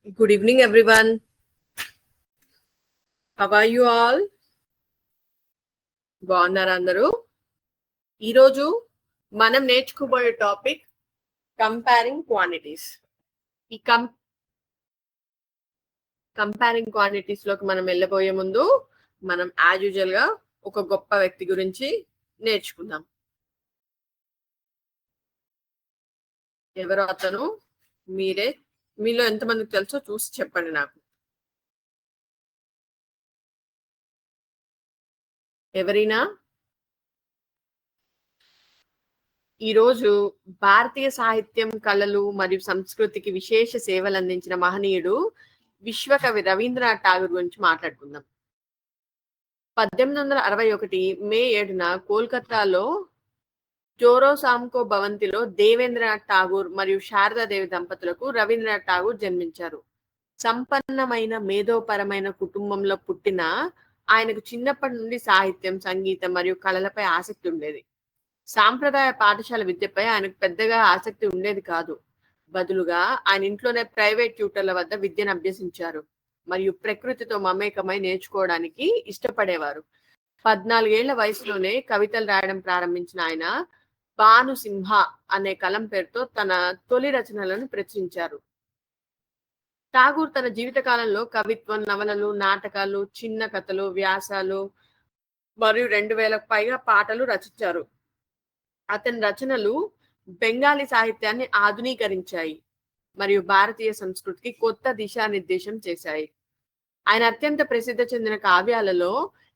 Good evening, everyone. How are you all? బాగున్నారా అందరూ? ఈరోజు మనం నేర్చుకోబోయే టాపిక్ కంపేరింగ్ క్వాంటిటీస్. ఈ కంపేరింగ్ క్వాంటిటీస్ లోకి మనం వెళ్ళబోయే ముందు మనం యాజ్ యూజువల్ గా ఒక గొప్ప వ్యక్తి గురించి నేర్చుకుందాం. ఎవరో అతను మీలో ఎంతమందికి తెలుసో చూసి చెప్పండి నాకు. ఎవరైనా? ఈరోజు భారతీయ సాహిత్యం, కళలు మరియు సంస్కృతికి విశేష సేవలు అందించిన మహనీయుడు విశ్వకవి రవీంద్రనాథ్ ఠాగూర్ గురించి మాట్లాడుకుందాం. 1861 మే 7న కోల్కతాలో జోరోసాంకో భవంతిలో దేవేంద్రనాథ్ ఠాగూర్ మరియు శారదాదేవి దంపతులకు రవీంద్రనాథ్ ఠాగూర్ జన్మించారు. సంపన్నమైన మేధోపరమైన కుటుంబంలో పుట్టిన ఆయనకు చిన్నప్పటి నుండి సాహిత్యం, సంగీతం మరియు కళలపై ఆసక్తి ఉండేది. సాంప్రదాయ పాఠశాల విద్యపై ఆయనకు పెద్దగా ఆసక్తి ఉండేది కాదు. బదులుగా ఆయన ఇంట్లోనే ప్రైవేట్ ట్యూటర్ల వద్ద విద్యను అభ్యసించారు మరియు ప్రకృతితో మమేకమై నేర్చుకోవడానికి ఇష్టపడేవారు. 14 ఏళ్ల వయసులోనే కవితలు రాయడం ప్రారంభించిన ఆయన భానుసింహ అనే కలం పేరుతో తన తొలి రచనలను ప్రచురించారు. ఠాగూర్ తన జీవితకాలంలో కవిత్వం, నవలలు, నాటకాలు, చిన్న కథలు, వ్యాసాలు మరియు 2000కు పైగా పాటలు రచించారు. అతని రచనలు బెంగాలీ సాహిత్యాన్ని ఆధునీకరించాయి మరియు భారతీయ సంస్కృతికి కొత్త దిశానిర్దేశం చేశాయి. ఆయన అత్యంత ప్రసిద్ధి చెందిన కావ్యాలలో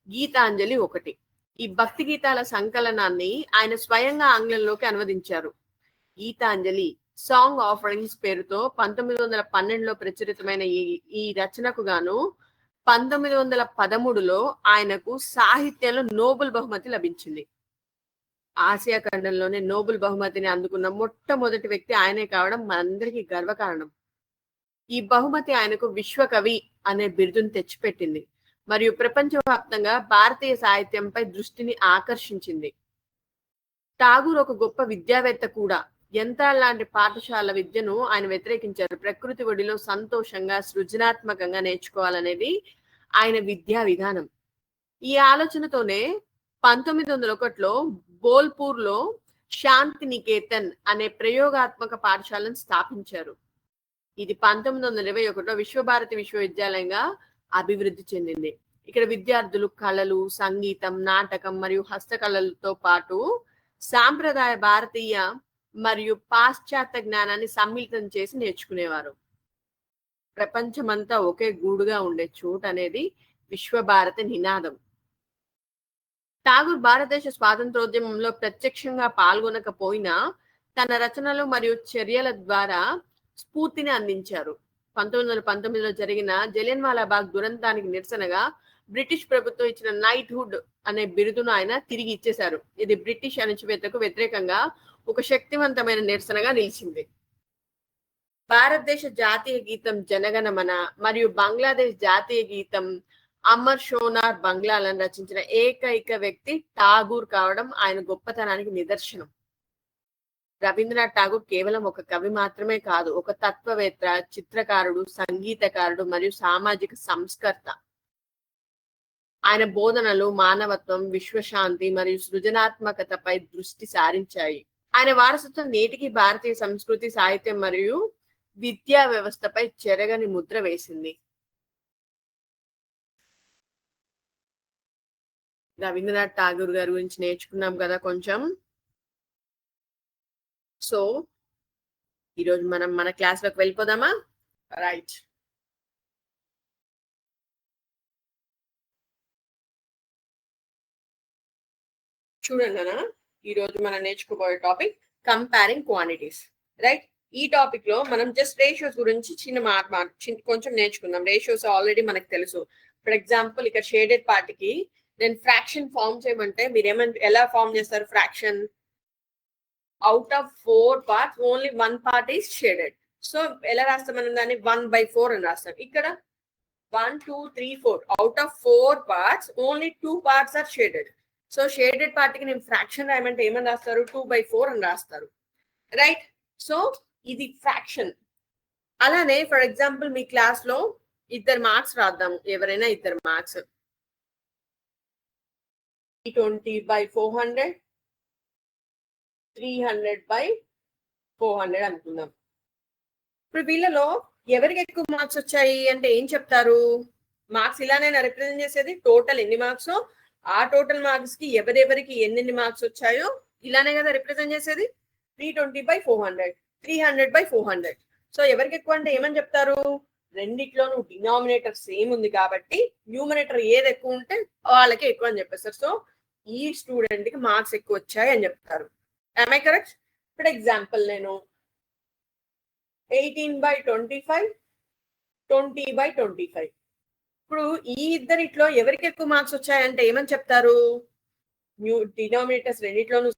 గీతాంజలి ఒకటి. ఈ భక్తి గీతాల సంకలనాన్ని ఆయన స్వయంగా ఆంగ్లంలోకి అనువదించారు. గీతాంజలి సాంగ్ ఆఫరింగ్స్ పేరుతో 1912లో ప్రచురితమైన ఈ రచనకు గాను 1913లో ఆయనకు సాహిత్యంలో నోబెల్ బహుమతి లభించింది. ఆసియా ఖండంలోనే నోబెల్ బహుమతిని అందుకున్న మొట్టమొదటి వ్యక్తి ఆయనే కావడం మనందరికీ గర్వకారణం. ఈ బహుమతి ఆయనకు విశ్వకవి అనే బిరుదును తెచ్చిపెట్టింది మరియు ప్రపంచవ్యాప్తంగా భారతీయ సాహిత్యంపై దృష్టిని ఆకర్షించింది. ఠాగూర్ ఒక గొప్ప విద్యావేత్త కూడా. యంత్రాల లాంటి పాఠశాల విద్యను ఆయన వ్యతిరేకించారు. ప్రకృతి ఒడిలో సంతోషంగా, సృజనాత్మకంగా నేర్చుకోవాలనేది ఆయన విద్యా విధానం. ఈ ఆలోచనతోనే 1901లో బోల్పూర్లో శాంతి నికేతన్ అనే ప్రయోగాత్మక పాఠశాలను స్థాపించారు. ఇది 1921లో విశ్వభారతి విశ్వవిద్యాలయంగా అభివృద్ధి చెందింది. ఇక్కడ విద్యార్థులు కళలు, సంగీతం, నాటకం మరియు హస్తకళలతో పాటు సాంప్రదాయ భారతీయ మరియు పాశ్చాత్య జ్ఞానాన్ని సమ్మిళితం చేసి నేర్చుకునేవారు. ప్రపంచమంతా ఒకే గూడుగా ఉండే చోటు అనేది విశ్వభారతి నినాదం. ఠాగూర్ భారతదేశ స్వాతంత్రోద్యమంలో ప్రత్యక్షంగా పాల్గొనకపోయినా తన రచనలు మరియు చర్యల ద్వారా స్ఫూర్తిని అందించారు. 1919లో జరిగిన జలియన్వాలాబాగ్ దురంతానికి నిరసనగా బ్రిటిష్ ప్రభుత్వం ఇచ్చిన నైట్హుడ్ అనే బిరుదును ఆయన తిరిగి ఇచ్చేశారు. ఇది బ్రిటిష్ అణచివేతకు వ్యతిరేకంగా ఒక శక్తివంతమైన నిరసనగా నిలిచింది. భారతదేశ జాతీయ గీతం జనగణమన మరియు బంగ్లాదేశ్ జాతీయ గీతం అమర్ షోనార్ బంగ్లాలను రచించిన ఏకైక వ్యక్తి ఠాగూర్ కావడం ఆయన గొప్పతనానికి నిదర్శనం. రవీంద్రనాథ్ ఠాగూర్ కేవలం ఒక కవి మాత్రమే కాదు, ఒక తత్వవేత్త, చిత్రకారుడు, సంగీతకారుడు మరియు సామాజిక సంస్కర్త. ఆయన బోధనలు మానవత్వం, విశ్వశాంతి మరియు సృజనాత్మకతపై దృష్టి సారించాయి. ఆయన వారసత్వం నేటికి భారతీయ సంస్కృతి, సాహిత్యం మరియు విద్యా వ్యవస్థపై చెరగని ముద్ర వేసింది. రవీంద్రనాథ్ ఠాగూర్ గారి గురించి నేర్చుకున్నాం కదా కొంచెం. సో ఈరోజు మనం మన క్లాస్ లోకి వెళ్ళిపోదామా? రైట్. చూడండి అన్న, ఈరోజు మనం నేర్చుకోబోయే టాపిక్ కంపేరింగ్ క్వాంటిటీస్. రైట్. ఈ టాపిక్ లో మనం జస్ట్ రేషియోస్ గురించి కొంచెం నేర్చుకుందాం. రేషియోస్ ఆల్రెడీ మనకు తెలుసు. ఫర్ ఎగ్జాంపుల్ ఇక్కడ షేడెడ్ పార్ట్కి నేను ఫ్రాక్షన్ ఫార్మ్ చేయమంటే మీరు ఎలా ఫార్మ్ చేస్తారు? Fraction out of 4 parts only 1 part is shaded. So ఎలా రాస్తాం మనం దాన్ని? 1/4 అని రాస్తాం. ఇక్కడ 1, 2, 3, 4 out of 4 parts only 2 parts are shaded. So shaded part కి నేను ఫ్రాక్షన్ రాయమంటే ఏమని రాస్తారు? 2/4 అని రాస్తారు. రైట్. సో ఇది ఫ్రాక్షన్. అలానే ఫర్ ఎగ్జాంపుల్ మీ క్లాస్ లో ఇద్దరు మార్క్స్ రాద్దాము, ఎవరైనా ఇద్దరు మార్క్స్ 20/400 300/400 అనుకుందాం. ఇప్పుడు వీళ్ళలో ఎవరికి ఎక్కువ మార్క్స్ వచ్చాయి అంటే ఏం చెప్తారు? మార్క్స్ ఇలానైనా రిప్రజెంట్ చేసేది, టోటల్ ఎన్ని మార్క్స్ ఆ టోటల్ మార్క్స్ కి ఎవరెవరికి ఎన్ని మార్క్స్ వచ్చాయో ఇలానే కదా రిప్రజెంట్ చేసేది. 320/400 300/400. సో ఎవరికి ఎక్కువ అంటే ఏమని చెప్తారు? రెండిట్లోనూ డినామినేటర్ సేమ్ ఉంది కాబట్టి న్యూమరేటర్ ఏది ఎక్కువ ఉంటే వాళ్ళకి ఎక్కువ అని చెప్పేస్తారు. సో ఈ స్టూడెంట్ కి మార్క్స్ ఎక్కువ వచ్చాయి అని చెప్తారు. am I correct? For example నేను 18/25 20/25. ఇప్పుడు ఈ ఇద్దరిట్లో ఎవరికి ఎక్కువ మార్క్స్ వచ్చాయంటే ఏమని చెప్తారు? డినామినేటర్స్ రెండిట్లోనూ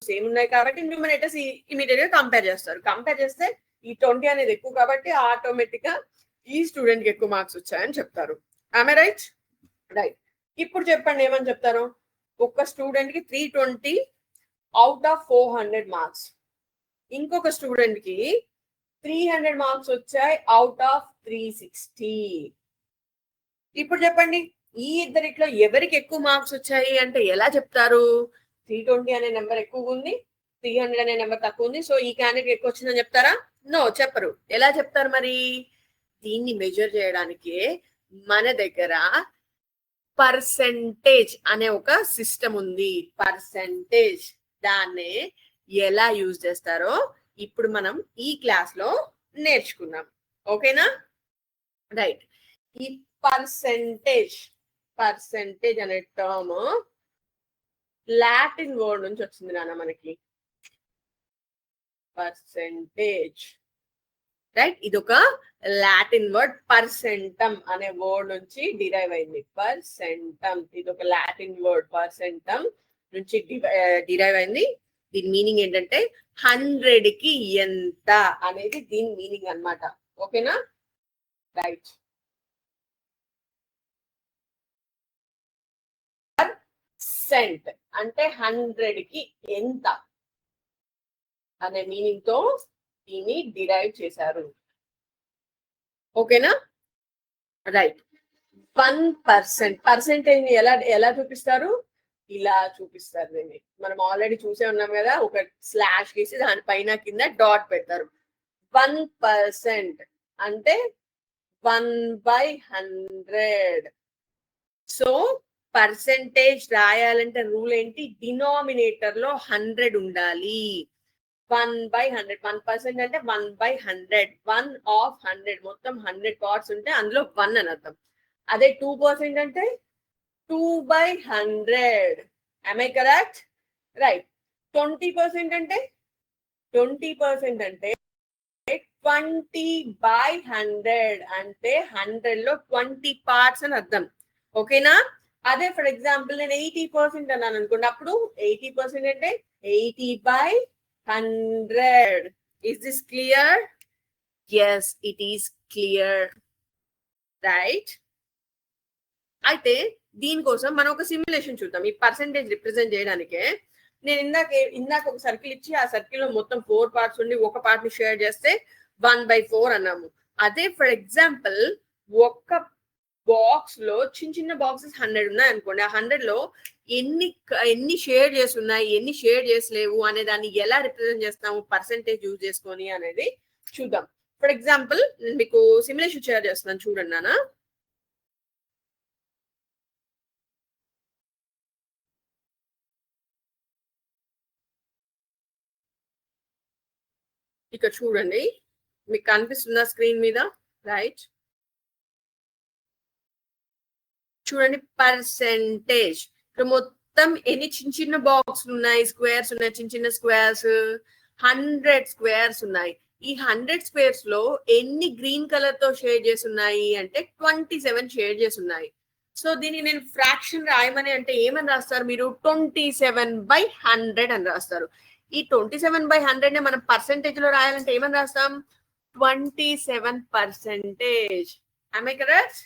సేమ్ ఉన్నాయి కాబట్టి న్యూమరేటర్స్ ఇమీడియట్ గా కంపేర్ చేస్తారు. కంపేర్ చేస్తే ఈ 20 అనేది ఎక్కువ కాబట్టి ఆటోమేటిక్ గా ఈ స్టూడెంట్ కి ఎక్కువ మార్క్స్ వచ్చాయని చెప్తారు. am I right? రైట్. ఇప్పుడు చెప్పండి ఏమని చెప్తారు? ఒక స్టూడెంట్ కి 320 అవుట్ ఆఫ్ 400 మార్క్స్, ఇంకొక స్టూడెంట్ కి 300 మార్క్స్ వచ్చాయి అవుట్ ఆఫ్ 360. ఇప్పుడు చెప్పండి ఈ ఇద్దరిట్లో ఎవరికి ఎక్కువ మార్క్స్ వచ్చాయి అంటే ఎలా చెప్తారు? 320 అనే నెంబర్ ఎక్కువ ఉంది, 300 అనే నెంబర్ తక్కువ ఉంది, సో ఈ క్యాండిడేట్ ఎక్కువ వచ్చిందని చెప్తారా? నో, చెప్పరు. ఎలా చెప్తారు మరి? దీన్ని మెజర్ చేయడానికి మన దగ్గర పర్సెంటేజ్ అనే ఒక సిస్టమ్ ఉంది. పర్సెంటేజ్ దాన్ని ఎలా యూజ్ చేస్తారో ఇప్పుడు మనం ఈ క్లాస్ లో నేర్చుకున్నాం. ఓకేనా? రైట్. ఈ పర్సెంటేజ్ అనే టర్మ్ లాటిన్ వర్డ్ నుంచి వచ్చింది నాన్న మనకి. Percentage, right? ఇది ఒక లాటిన్ వర్డ్. పర్సెంటమ్ అనే వర్డ్ నుంచి డిరైవ్ అయింది. పర్సెంటమ్ ఇది ఒక లాటిన్ వర్డ్. పర్సెంటమ్ నుంచి డిరైవ్ అయింది. దీని మీనింగ్ ఏంటంటే 100 కి ఎంత అనేది దీని మీనింగ్ అన్నమాట. ఓకేనా? రైట్. పర్సెంట్ అంటే 100 కి ఎంత అనే మీనింగ్ తో దీన్ని డిరైవ్ చేశారు. ఓకేనా? రైట్. 1%. పర్సెంటేజ్ ని ఎలా చూపిస్తారు? ఇలా చూపిస్తారు. దీన్ని మనం ఆల్రెడీ చూసే ఉన్నాం కదా, ఒక స్లాష్ గీసి దానిపైన కింద డాట్ పెడతారు. 1% అంటే 1/100. సో పర్సెంటేజ్ రాయాలంటే రూల్ ఏంటి? డినామినేటర్ లో 100 ఉండాలి. 1/100. 1% అంటే 1/100. 1 ఆఫ్ 100. మొత్తం 100 పార్ట్స్ ఉంటే అందులో 1 అని అర్థం. అదే 2% అంటే 2/100. am I correct? రైట్. 20% అంటే 20% అంటే 20/100 అంటే 100 లో 20 పార్ట్స్ అని అర్థం. ఓకేనా? అదే ఫర్ ఎగ్జాంపుల్ నేను 80% అన్నాను అనుకోండి, అప్పుడు 80% అంటే 80/100. Is this clear? Yes, it is clear. Right? అయితే దీనికోసం మనం ఒక సిమ్యులేషన్ చూద్దాం. ఈ పర్సెంటేజ్ రిప్రజెంట్ చేయడానికే నేను ఇందాక ఒక సర్కిల్ ఇచ్చి ఆ సర్కిల్ లో మొత్తం 4 పార్ట్స్ ఉండి ఒక పార్ట్ ని షేర్ చేస్తే 1/4 అన్నాము. అదే ఫర్ ఎగ్జాంపుల్ ఒక బాక్స్ లో చిన్న బాక్సెస్ 100 ఉన్నాయి అనుకోండి, ఆ 100 లో ఎన్ని షేర్ చేసి ఉన్నాయి, ఎన్ని షేర్ చేసలేవు అనే దాన్ని ఎలా రిప్రజెంట్ చేస్తాము పర్సెంటేజ్ యూజ్ చేసుకొని అనేది చూద్దాం. ఫర్ ఎగ్జాంపుల్ నేను మీకు సిమ్యులేషన్ షేర్ చేస్తున్నాను, చూడండి నాన్న. ఇక్కడ చూడండి, మీకు కనిపిస్తుందా స్క్రీన్ మీద? రైట్. చూడండి పర్సెంటేజ్. ఇక్కడ మొత్తం ఎన్ని చిన్న బాక్స్ ఉన్నాయి, స్క్వేర్స్ ఉన్నాయి, చిన్న స్క్వేర్స్ 100 స్క్వేర్స్ ఉన్నాయి. ఈ 100 స్క్వేర్స్ లో ఎన్ని గ్రీన్ కలర్ తో షేడ్ చేసి ఉన్నాయి అంటే 27 షేడ్ చేసి ఉన్నాయి. సో దీన్ని నేను ఫ్రాక్షన్ రాయమని అంటే ఏమని రాస్తారు మీరు? 27/100 అని రాస్తారు. ఈ 27/100 నే మనం పర్సెంటేజ్ లో రాయాలంటే ఏమని రాస్తాం? 27%. am I correct?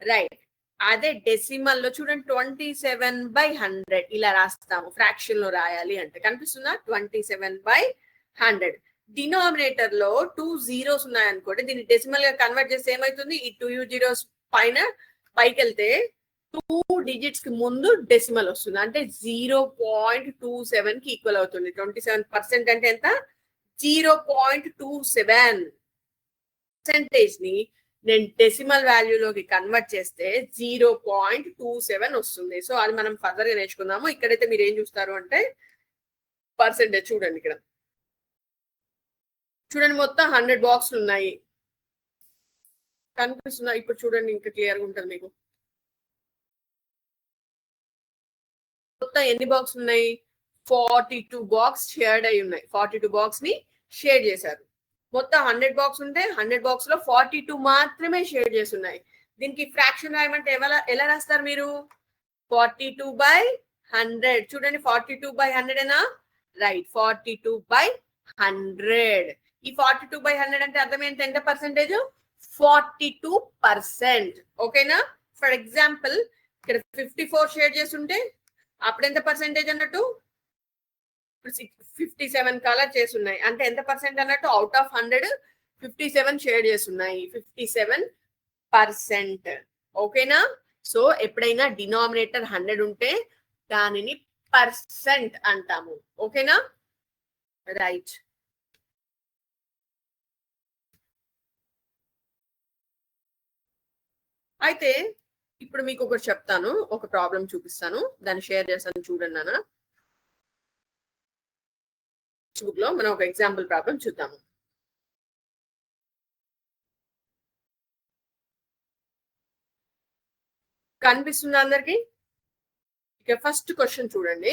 రైట్. అదే డెసిమల్ లో చూడండి 27/100 ఇలా రాస్తాము. ఫ్రాక్షన్ లో రాయాలి అంటే కనిపిస్తుందా? 27/100. డినామినేటర్ లో 2 జీరోస్ ఉన్నాయనుకోండి, దీన్ని డెసిమల్ గా కన్వర్ట్ చేస్తే ఏమైతుంది, ఈ 2 జీరోస్ పైన పైకి వెళ్తే 2 డిజిట్స్ కి ముందు డెసిమల్ వస్తుంది, అంటే 0.27 కి ఈక్వల్ అవుతుంది. 27% అంటే ఎంత, 0.27% ని నేను డెసిమల్ వాల్యూలోకి కన్వర్ట్ చేస్తే 0.27 వస్తుంది. సో అది మనం ఫర్దర్ గా నేర్చుకుందాము. ఇక్కడైతే మీరు ఏం చూస్తారు అంటే పర్సెంటేజ్ చూడండి, ఇక్కడ చూడండి మొత్తం 100 బాక్సులు ఉన్నాయి కనిపిస్తున్నాయి. ఇప్పుడు చూడండి ఇంకా క్లియర్ గా ఉంటుంది మీకు. మొత్తం ఎన్ని బాక్స్ ఉన్నాయి, 42 బాక్స్ షేర్డ్ అయి ఉన్నాయి. 42 బాక్స్ ని షేర్ చేశారు. మొత్తం 100 బాక్స్ ఉంటే 100 బాక్స్ లో 42 మాత్రమే షేర్ చేసి ఉన్నాయి. దీనికి ఫ్రాక్షన్ రాయమంటే ఎలా రాస్తారు మీరు, 42/100. చూడండి 42/100 ఏనా, రైట్, 42/100. ఈ 42/100 అంటే అర్థం ఏంటి, ఎంత పర్సెంటేజ్, 42%. ఓకేనా. ఫర్ ఎగ్జాంపుల్ ఇక్కడ 54 షేర్ చేసి ఉంటే అప్పుడు ఎంత పర్సెంటేజ్ అన్నట్టు, 57 కలర్ చేసి ఉన్నాయి, అంటే ఎంత పర్సెంట్ అన్నట్టు, అవుట్ ఆఫ్ 100 57 షేర్ చేసి ఉన్నాయి, 57%. ఓకేనా. సో ఎప్పుడైనా డినామినేటర్ 100 ఉంటే దానిని పర్సెంట్ అంటాము. ఓకేనా, రైట్. అయితే ఇప్పుడు మీకు ఒకటి చెప్తాను, ఒక ప్రాబ్లం చూపిస్తాను, దాన్ని షేర్ చేస్తాను చూడండి నాన్న. బుక్ లో మనం ఒక ఎగ్జాంపుల్ ప్రాబ్లం చూద్దాము. కనిపిస్తుందా అందరికి? ఇక ఫస్ట్ క్వశ్చన్ చూడండి,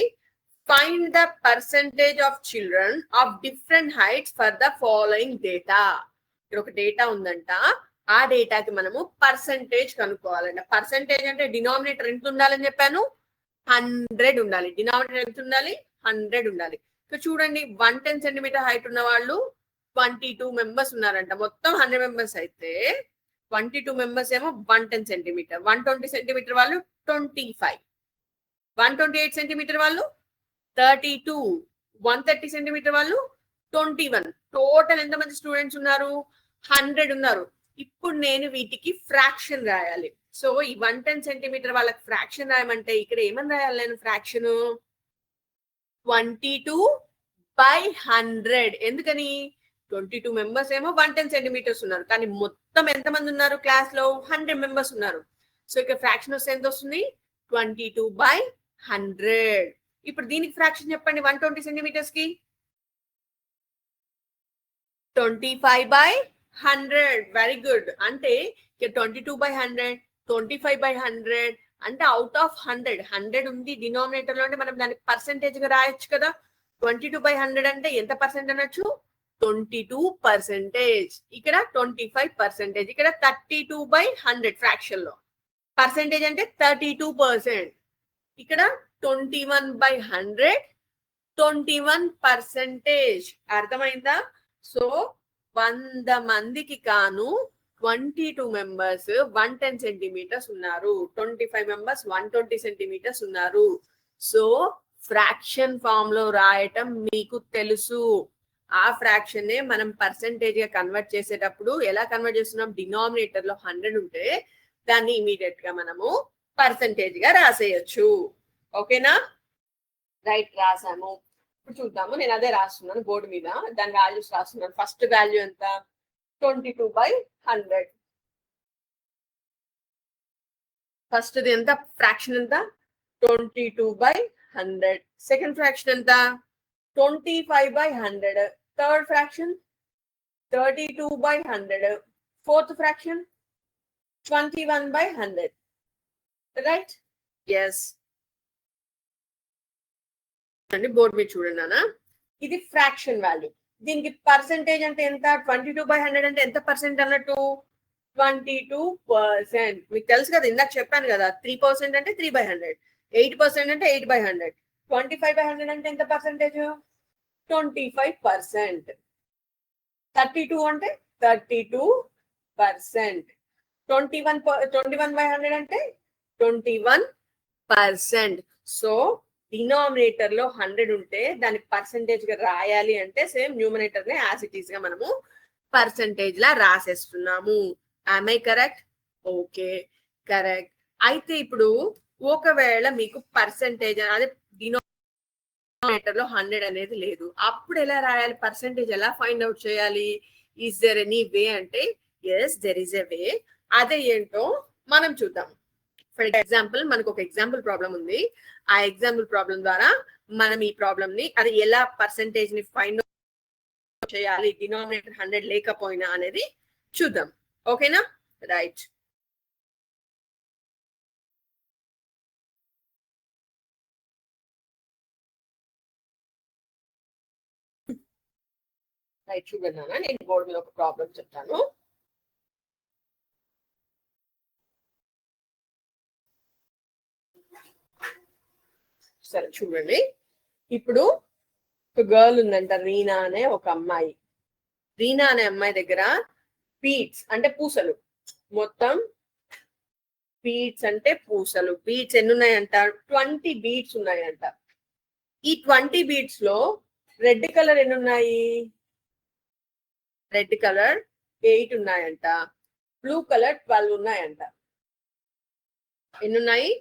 find the percentage of children of different heights for the following data. ఇక్కడ ఒక డేటా ఉందంట, ఆ డేటాకి మనము పర్సెంటేజ్ కనుక్కోవాలంట. పర్సెంటేజ్ అంటే డినామినేటర్ ఎంత ఉండాలని చెప్పాను, 100 ఉండాలి. డినామినేటర్ ఎంత ఉండాలి, 100 ఉండాలి. ఇక్కడ చూడండి 110 సెంటీమీటర్ హైట్ ఉన్న వాళ్ళు 22 మెంబర్స్ ఉన్నారంట. మొత్తం 100 మెంబర్స్ అయితే 22 మెంబర్స్ ఏమో 110 సెంటీమీటర్, 120 సెంటీమీటర్ వాళ్ళు 25, 128 సెంటీమీటర్ వాళ్ళు 32, 130 సెంటీమీటర్ వాళ్ళు 21. టోటల్ ఎంతమంది స్టూడెంట్స్ ఉన్నారు, 100 ఉన్నారు. ఇప్పుడు నేను వీటికి ఫ్రాక్షన్ రాయాలి. సో ఈ 110 సెంటీమీటర్ వాళ్ళకి ఫ్రాక్షన్ రాయమంటే ఇక్కడ ఏమని రాయాలి నేను, ఫ్రాక్షన్ 22/100. ఎందుకని, 22 మెంబర్స్ ఏమో 110 సెంటీమీటర్స్ ఉన్నారు, కానీ మొత్తం ఎంతమంది ఉన్నారు క్లాస్ లో, 100 మెంబర్స్ ఉన్నారు. సో ఇక్కడ ఫ్రాక్షన్ వస్తే ఎంత వస్తుంది, 22/100. ఇప్పుడు దీనికి ఫ్రాక్షన్ చెప్పండి, 120 సెంటీమీటర్స్ కి 25/100. Very good. అంటే 22/100, 25/100 అంటే అవుట్ ఆఫ్ 100 ఉంది డినామినేటర్ లో, అంటే మనం దాన్ని పర్సెంటేజ్ గా రాయొచ్చు కదా. 22/100 అంటే ఎంత పర్సెంట్ అనొచ్చు, 22%. ఇక్కడ 25%. ఇక్కడ 32/100 ఫ్రాక్షన్ లో పర్సెంటేజ్ అంటే 32%. ఇక్కడ 21/100 21%. అర్థమైందా? సో 100 మందికి కాను 22 మెంబర్స్ 110 సెంటీమీటర్స్ ఉన్నారు, 25 మెంబర్స్ 120 సెంటీమీటర్స్ ఉన్నారు. సో ఫ్రాక్షన్ ఫామ్ లో రాయటం మీకు తెలుసు. ఆ ఫ్రాక్షన్ నే మనం పర్సెంటేజ్ గా కన్వర్ట్ చేసేటప్పుడు ఎలా కన్వర్ట్ చేస్తున్నాం, డినామినేటర్ లో 100 ఉంటే దాన్ని ఇమీడియట్ గా మనము పర్సెంటేజ్ గా రాసేయచ్చు. ఓకేనా, రైట్, రాసాము. ఇప్పుడు చూద్దాము, నేను అదే రాస్తున్నాను బోర్డు మీద, దాని వాల్యూస్ రాస్తున్నాను. ఫస్ట్ వాల్యూ ఎంత, 22/100. ఫస్ట్ ఎంత, ఫ్రాక్షన్ ఎంత, 22/100. సెకండ్ ఫ్రాక్షన్ ఎంత, 25/100. Third fraction 32/100. Fourth fraction 21/100. Right, yes. Board మీద చూడండి నాన్న, ఇది ఫ్రాక్షన్ వాల్యూ. దీనికి పర్సెంటేజ్ అంటే ఎంత, 22/100 అంటే ఎంత పర్సెంట్ అన్నట్టు, 22%. మీకు తెలుసు కదా, ఇందాక చెప్పాను కదా, 3% అంటే 3/100, 8% అంటే 8/100, 25/100 అంటే ఎంత పర్సెంటేజ్, 25%. 32 అంటే 32%. 21/100 అంటే 21%. సో డినామినేటర్ లో 100 ఉంటే దాన్ని పర్సంటేజ్ గా రాయాలి అంటే సేమ్ న్యూమరేటర్ ని యాజ్ ఇట్ ఈస్ గా మనము పర్సంటేజ్ లా రాసేస్తున్నాము. Am I correct? Okay, correct. అయితే ఇప్పుడు ఒకవేళ మీకు పర్సంటేజ్ అదే డినామినేటర్ లో 100 అనేది లేదు, అప్పుడు ఎలా రాయాలి? పర్సంటేజ్ ఎలా ఫైండ్ అవుట్ చేయాలి? ఈస్ దెర్ ఎనీ వే అంటే ఎస్ దెర్ ఇస్ ఎ వే. అదే ఏంటో మనం చూద్దాం. ఫర్ ఎగ్జాంపుల్ మనకు ఒక ఎగ్జాంపుల్ ప్రాబ్లం ఉంది. ఆ ఎగ్జాంపుల్ ప్రాబ్లం ద్వారా మనం ఈ ప్రాబ్లం ని అది ఎలా పర్సంటేజ్ ని ఫైండ్ అవుట్ చేయాలి డినామినేటర్ 100 లేకపోయినా అనేది చూద్దాం. ఓకేనా? రైట్. రైట్, చూడండి నాన్న, నేను బోర్డు మీద ఒక ప్రాబ్లం చెప్తాను. సరే చూడండి. ఇప్పుడు ఒక గర్ల్ ఉందంట, రీనా అనే ఒక అమ్మాయి. రీనా అనే అమ్మాయి దగ్గర బీట్స్ అంటే పూసలు, మొత్తం బీట్స్ అంటే పూసలు, బీట్స్ ఎన్ని ఉన్నాయంట? 20 బీట్స్ ఉన్నాయంట. ఈ 20 బీట్స్ లో రెడ్ కలర్ ఎన్ని ఉన్నాయి? రెడ్ కలర్ 8 ఉన్నాయంట. బ్లూ కలర్ 12 ఉన్నాయంట. ఎన్ని ఉన్నాయి?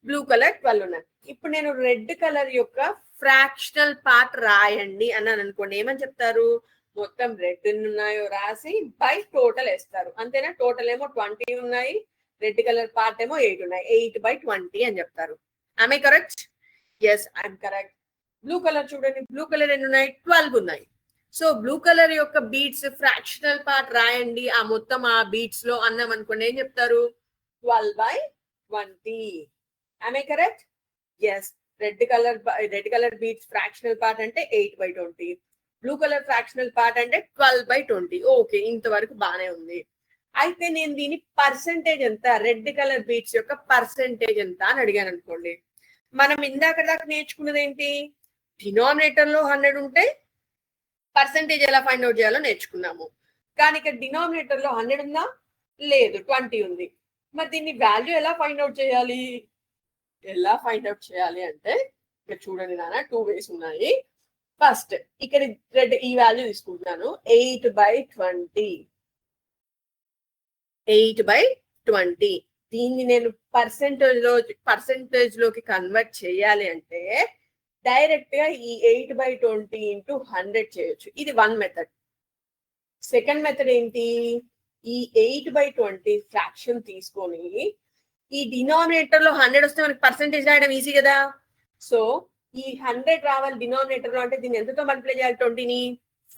బ్లూ కలర్ 12 ఉన్నాయి. ఇప్పుడు నేను రెడ్ కలర్ యొక్క ఫ్రాక్షనల్ పార్ట్ రాయండి అన్నాను అనుకోండి, ఏమని చెప్తారు? మొత్తం రెడ్ ఎన్ని ఉన్నాయో రాసి బై టోటల్ వేస్తారు, అంతేనా? టోటల్ ఏమో 20 ఉన్నాయి, రెడ్ కలర్ పార్ట్ ఏమో 8 ఉన్నాయి, 8/20 అని చెప్తారు. ఆమె correct? Yes, I'm correct. Blue colour చూడండి, బ్లూ కలర్ ఎన్ని ఉన్నాయి? 12 ఉన్నాయి. సో బ్లూ కలర్ యొక్క బీట్స్ ఫ్రాక్షనల్ పార్ట్ రాయండి ఆ మొత్తం ఆ బీట్స్ లో అన్నాం అనుకోండి, ఏం చెప్తారు? 12/20. ఆమె correct? Yes. Red colour beads fractional part అంటే 8/20, బ్లూ కలర్ ఫ్రాక్షనల్ పార్ట్ అంటే 12/20. ఓకే, ఇంతవరకు బానే ఉంది. అయితే నేను దీని పర్సెంటేజ్ ఎంత, రెడ్ కలర్ బీట్స్ యొక్క పర్సెంటేజ్ ఎంత అని అడిగాను అనుకోండి, మనం ఇందాక దాకా నేర్చుకున్నది ఏంటి? డినామినేటర్ లో 100 ఉంటే పర్సెంటేజ్ ఎలా ఫైండ్ అవుట్ చేయాలో నేర్చుకున్నాము. కానీ ఇక్కడ డినామినేటర్ లో 100 ఉందా? లేదు, 20 ఉంది. మరి దీన్ని వాల్యూ ఎలా ఫైండ్ అవుట్ చేయాలి? ఎలా ఫైండ్ అవుట్ చేయాలి అంటే ఇక్కడ చూడండి నాన్న, 2 వేస్ ఉన్నాయి. ఫస్ట్ ఇక్కడ రెడ్ ఈ వాల్యూ తీసుకుంటున్నాను, 8/20. 8/20. దీన్ని నేను పర్సెంటేజ్ లోకి కన్వర్ట్ చేయాలి అంటే డైరెక్ట్ గా ఈ 8/20 ఇంటూ 100 చేయొచ్చు. ఇది 1 మెథడ్. సెకండ్ మెథడ్ ఏంటి? ఈ 8/20 ఫ్రాక్షన్ తీసుకొని ఈ డినామినేటర్ లో 100 వస్తే మనకి పర్సెంటేజ్ రాయడం ఈజీ కదా. సో ఈ 100 రావాలి డినామినేటర్ లో అంటే దీన్ని ఎంతతో మల్టిప్లై చేయాలి? 20ని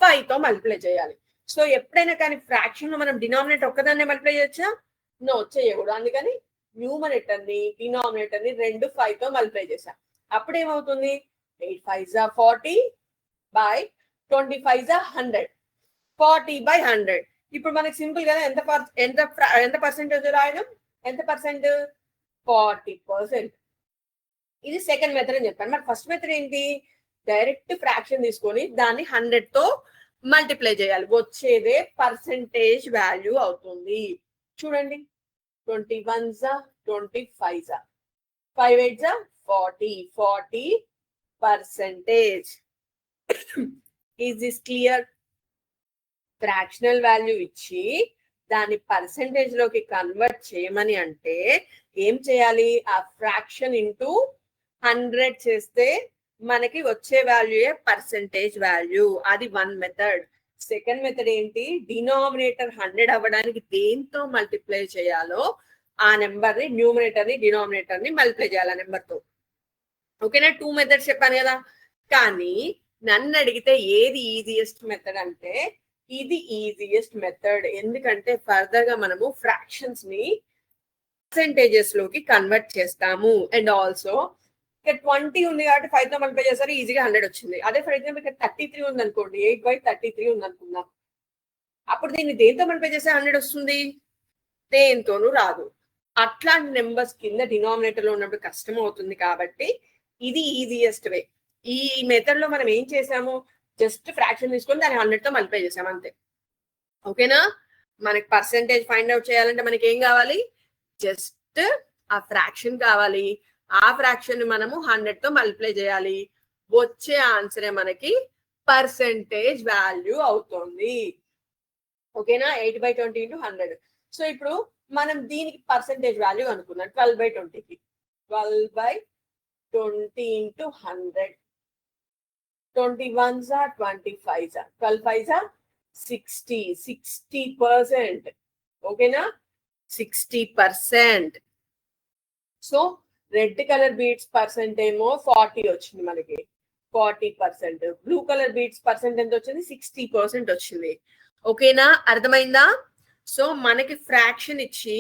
5 తో మల్టిప్లై చేయాలి. సో ఎప్పుడైనా కానీ ఫ్రాక్షన్ లో మనం డినామినేటర్ ఒక్కదాన్నే మల్టిప్లై చేయొచ్చా? నో, చేయకూడదు. అందుకని న్యూమరేటర్ ని డినామినేటర్ ని రెండు 5 తో మల్టిప్లై చేశాం. అప్పుడు ఏమవుతుంది? 8 5s are 40 by 25s are 100. 40/100. ఇప్పుడు మనకి సింపుల్ కదా, ఎంత పర్సెంటేజ్ రాయడం? ఎంత పర్సెంట్? 40%. ఇది సెకండ్ మెథడ్ అని చెప్పాను. మరి ఫస్ట్ మెథడ్ ఏంటి? డైరెక్ట్ ఫ్రాక్షన్ తీసుకొని దాన్ని 100 తో మల్టిప్లై చేయాలి, వచ్చేదే పర్సెంటేజ్ వాల్యూ అవుతుంది. చూడండి, 21s are 25s are 5 8s are 40% is this clear? Fractional value ఇచ్చి దాన్ని పర్సెంటేజ్ లోకి కన్వర్ట్ చేయమని అంటే ఏం చేయాలి? ఆ ఫ్రాక్షన్ ఇంటూ 100 చేస్తే మనకి వచ్చే వాల్యూయే పర్సెంటేజ్ వాల్యూ. అది 1 మెథడ్. సెకండ్ మెథడ్ ఏంటి? డినామినేటర్ 100 అవ్వడానికి దేంతో మల్టిప్లై చేయాలో ఆ నెంబర్ ని, న్యూమరేటర్ ని డినామినేటర్ ని మల్టిప్లై చేయాలి ఆ నెంబర్ తో. ఓకేనా? 2 మెథడ్స్ చెప్పాను కదా. కానీ నన్ను అడిగితే ఏది ఈజియెస్ట్ మెథడ్ అంటే ఇది ఈజియెస్ట్ మెథడ్. ఎందుకంటే ఫర్దర్ గా మనము ఫ్రాక్షన్స్ ని పర్సెంటేజెస్ లోకి కన్వర్ట్ చేస్తాము. అండ్ ఆల్సో ఇక్కడ 20 ఉంది కాబట్టి 5 తో మల్టిప్లై చేస్తారు, ఈజీగా 100 వచ్చింది. అదే ఫర్ ఎగ్జాంపుల్ ఇక్కడ 33 ఉంది అనుకోండి, 8/33 ఉంది అనుకుందాం, అప్పుడు దీన్ని దేంతో మల్టిప్లై చేస్తే 100 వస్తుంది? దేంతోనూ రాదు. అట్లాంటి నెంబర్స్ కింద డినామినేటర్ లో ఉన్నప్పుడు కష్టం అవుతుంది. కాబట్టి ఇది ఈజియెస్ట్ వే. ఈ మెథడ్ లో మనం ఏం చేసాము? జస్ట్ ఫ్రాక్షన్ తీసుకొని దాన్ని 100 తో మల్టిప్లై చేసాము, అంతే. ఓకేనా? మనకి పర్సెంటేజ్ ఫైండ్ అవుట్ చేయాలంటే మనకి ఏం కావాలి? జస్ట్ ఆ ఫ్రాక్షన్ కావాలి. ఆ ఫ్రాక్షన్ మనము 100 తో మల్టిప్లై చేయాలి. వచ్చే ఆన్సరే మనకి పర్సెంటేజ్ వాల్యూ అవుతుంది. ఓకేనా? 8/20 into 100. సో ఇప్పుడు మనం దీనికి పర్సెంటేజ్ వాల్యూ అనుకున్నాం 12/20కి. 12/20 into 100. 21s are 25s are 12 5s are 60%. ఓకేనా? 60%. So red colour beads percent ఏమో 40 వచ్చింది మనకి, 40%. బ్లూ కలర్ బీడ్స్ పర్సెంట్ ఎంత వచ్చింది? 60% వచ్చింది. ఓకేనా? అర్థమైందా? సో మనకి ఫ్రాక్షన్ ఇచ్చి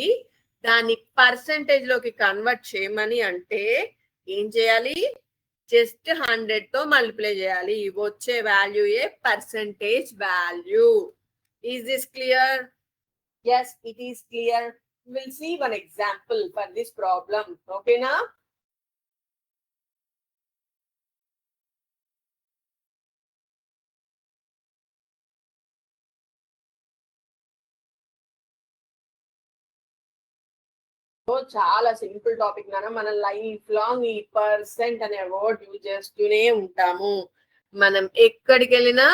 దాన్ని పర్సెంటేజ్ లోకి కన్వర్ట్ చేయమని అంటే ఏం చేయాలి? జస్ట్ 100 తో మల్టిప్లై చేయాలి. వచ్చే వాల్యూ ఏ percentage value. Is this clear? Yes, it is clear. We'll see one example for this problem. Okay na? చాలా సింపుల్ టాపిక్ నాన్న. మన లైఫ్ లాంగ్ ఈ పర్సెంట్ అనే వర్డ్ యూజ్ చేస్తూనే ఉంటాము. మనం ఎక్కడికి వెళ్ళినా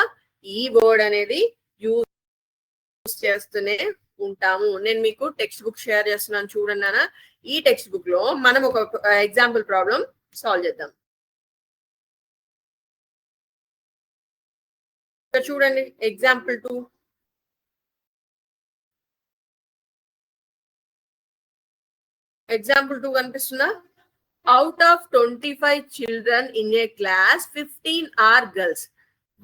ఈ వర్డ్ అనేది యూజ్ చేస్తూనే ఉంటాము. నేను మీకు టెక్స్ట్ బుక్ షేర్ చేస్తున్నాను చూడండి నాన్న. ఈ టెక్స్ట్ బుక్ లో మనం ఒక ఎగ్జాంపుల్ ప్రాబ్లం సాల్వ్ చేద్దాం. చూడండి ఎగ్జాంపుల్ 2. ఎగ్జాంపుల్ 2 కనిపిస్తుందా? Out of 25 children in a class 15 are girls.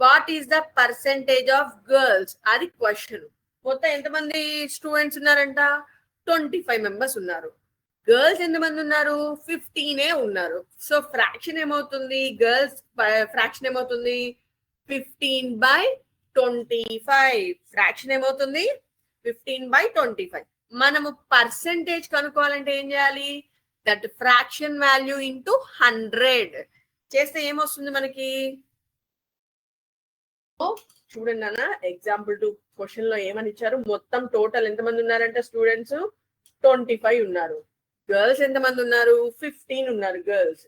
What is the percentage of girls? అది క్వశ్చన్. మొత్తం ఎంతమంది స్టూడెంట్స్ ఉన్నారంట? 25 మెంబర్స్ ఉన్నారు. గర్ల్స్ ఎంతమంది ఉన్నారు? 15 ఉన్నారు. సో ఫ్రాక్షన్ ఏమవుతుంది? గర్ల్స్ ఫ్రాక్షన్ ఏమవుతుంది? 15/25. ఫ్రాక్షన్ ఏమవుతుంది? 15/25. మనము పర్సెంటేజ్ కనుక్కోవాలంటే ఏం చేయాలి? దట్ ఫ్రాక్షన్ వాల్యూ ఇంటూ 100 చేస్తే ఏమొస్తుంది మనకి? చూడండి అన్న, ఎగ్జాంపుల్ 2 క్వశ్చన్ లో ఏమని ఇచ్చారు? మొత్తం టోటల్ ఎంతమంది ఉన్నారంటే స్టూడెంట్స్ 25 ఉన్నారు. గర్ల్స్ ఎంతమంది ఉన్నారు? 15 ఉన్నారు. గర్ల్స్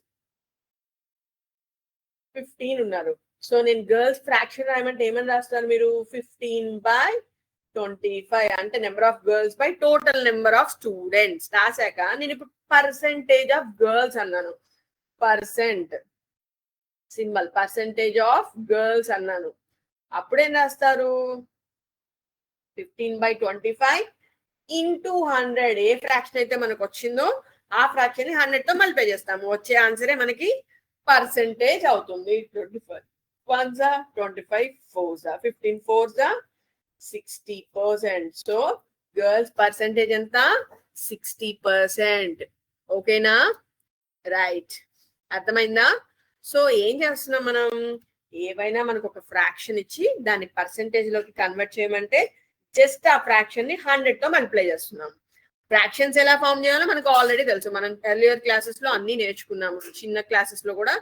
15 ఉన్నారు. సో నేను గర్ల్స్ ఫ్రాక్షన్ రాయమంటే ఏమని రాస్తారు మీరు? 15/25 అంటే number of girls by total number of students రాశాక నేను ఇప్పుడు పర్సెంటేజ్ ఆఫ్ గర్ల్స్ అన్నాను. Percent symbol percentage of girls అన్నాను. అప్పుడేం రాస్తారు? 15/25 ఇంటూ 100. ఏ ఫ్రాక్షన్ అయితే మనకు వచ్చిందో ఆ ఫ్రాక్షన్ ని 100 తో మల్టిప్లై చేస్తాము. వచ్చే ఆన్సరే మనకి పర్సెంటేజ్ అవుతుంది. 25 1s are 25 4s are 15 4s are 60%. So girls percentage ఎంత? 60%. ఓకేనా? రైట్, అర్థమైందా? సో ఏం చేస్తున్నాం మనం? ఏవైనా మనకు ఒక ఫ్రాక్షన్ ఇచ్చి దాన్ని పర్సెంటేజ్ లోకి కన్వర్ట్ చేయమంటే జస్ట్ ఆ ఫ్రాక్షన్ ని 100 తో మల్టిప్లై చేస్తున్నాం. ఫ్రాక్షన్స్ ఎలా ఫామ్ చేయాలో మనకు ఆల్రెడీ తెలుసు. మనం ఎర్లియర్ క్లాసెస్ లో అన్ని నేర్చుకున్నాము, చిన్న క్లాసెస్ లో కూడా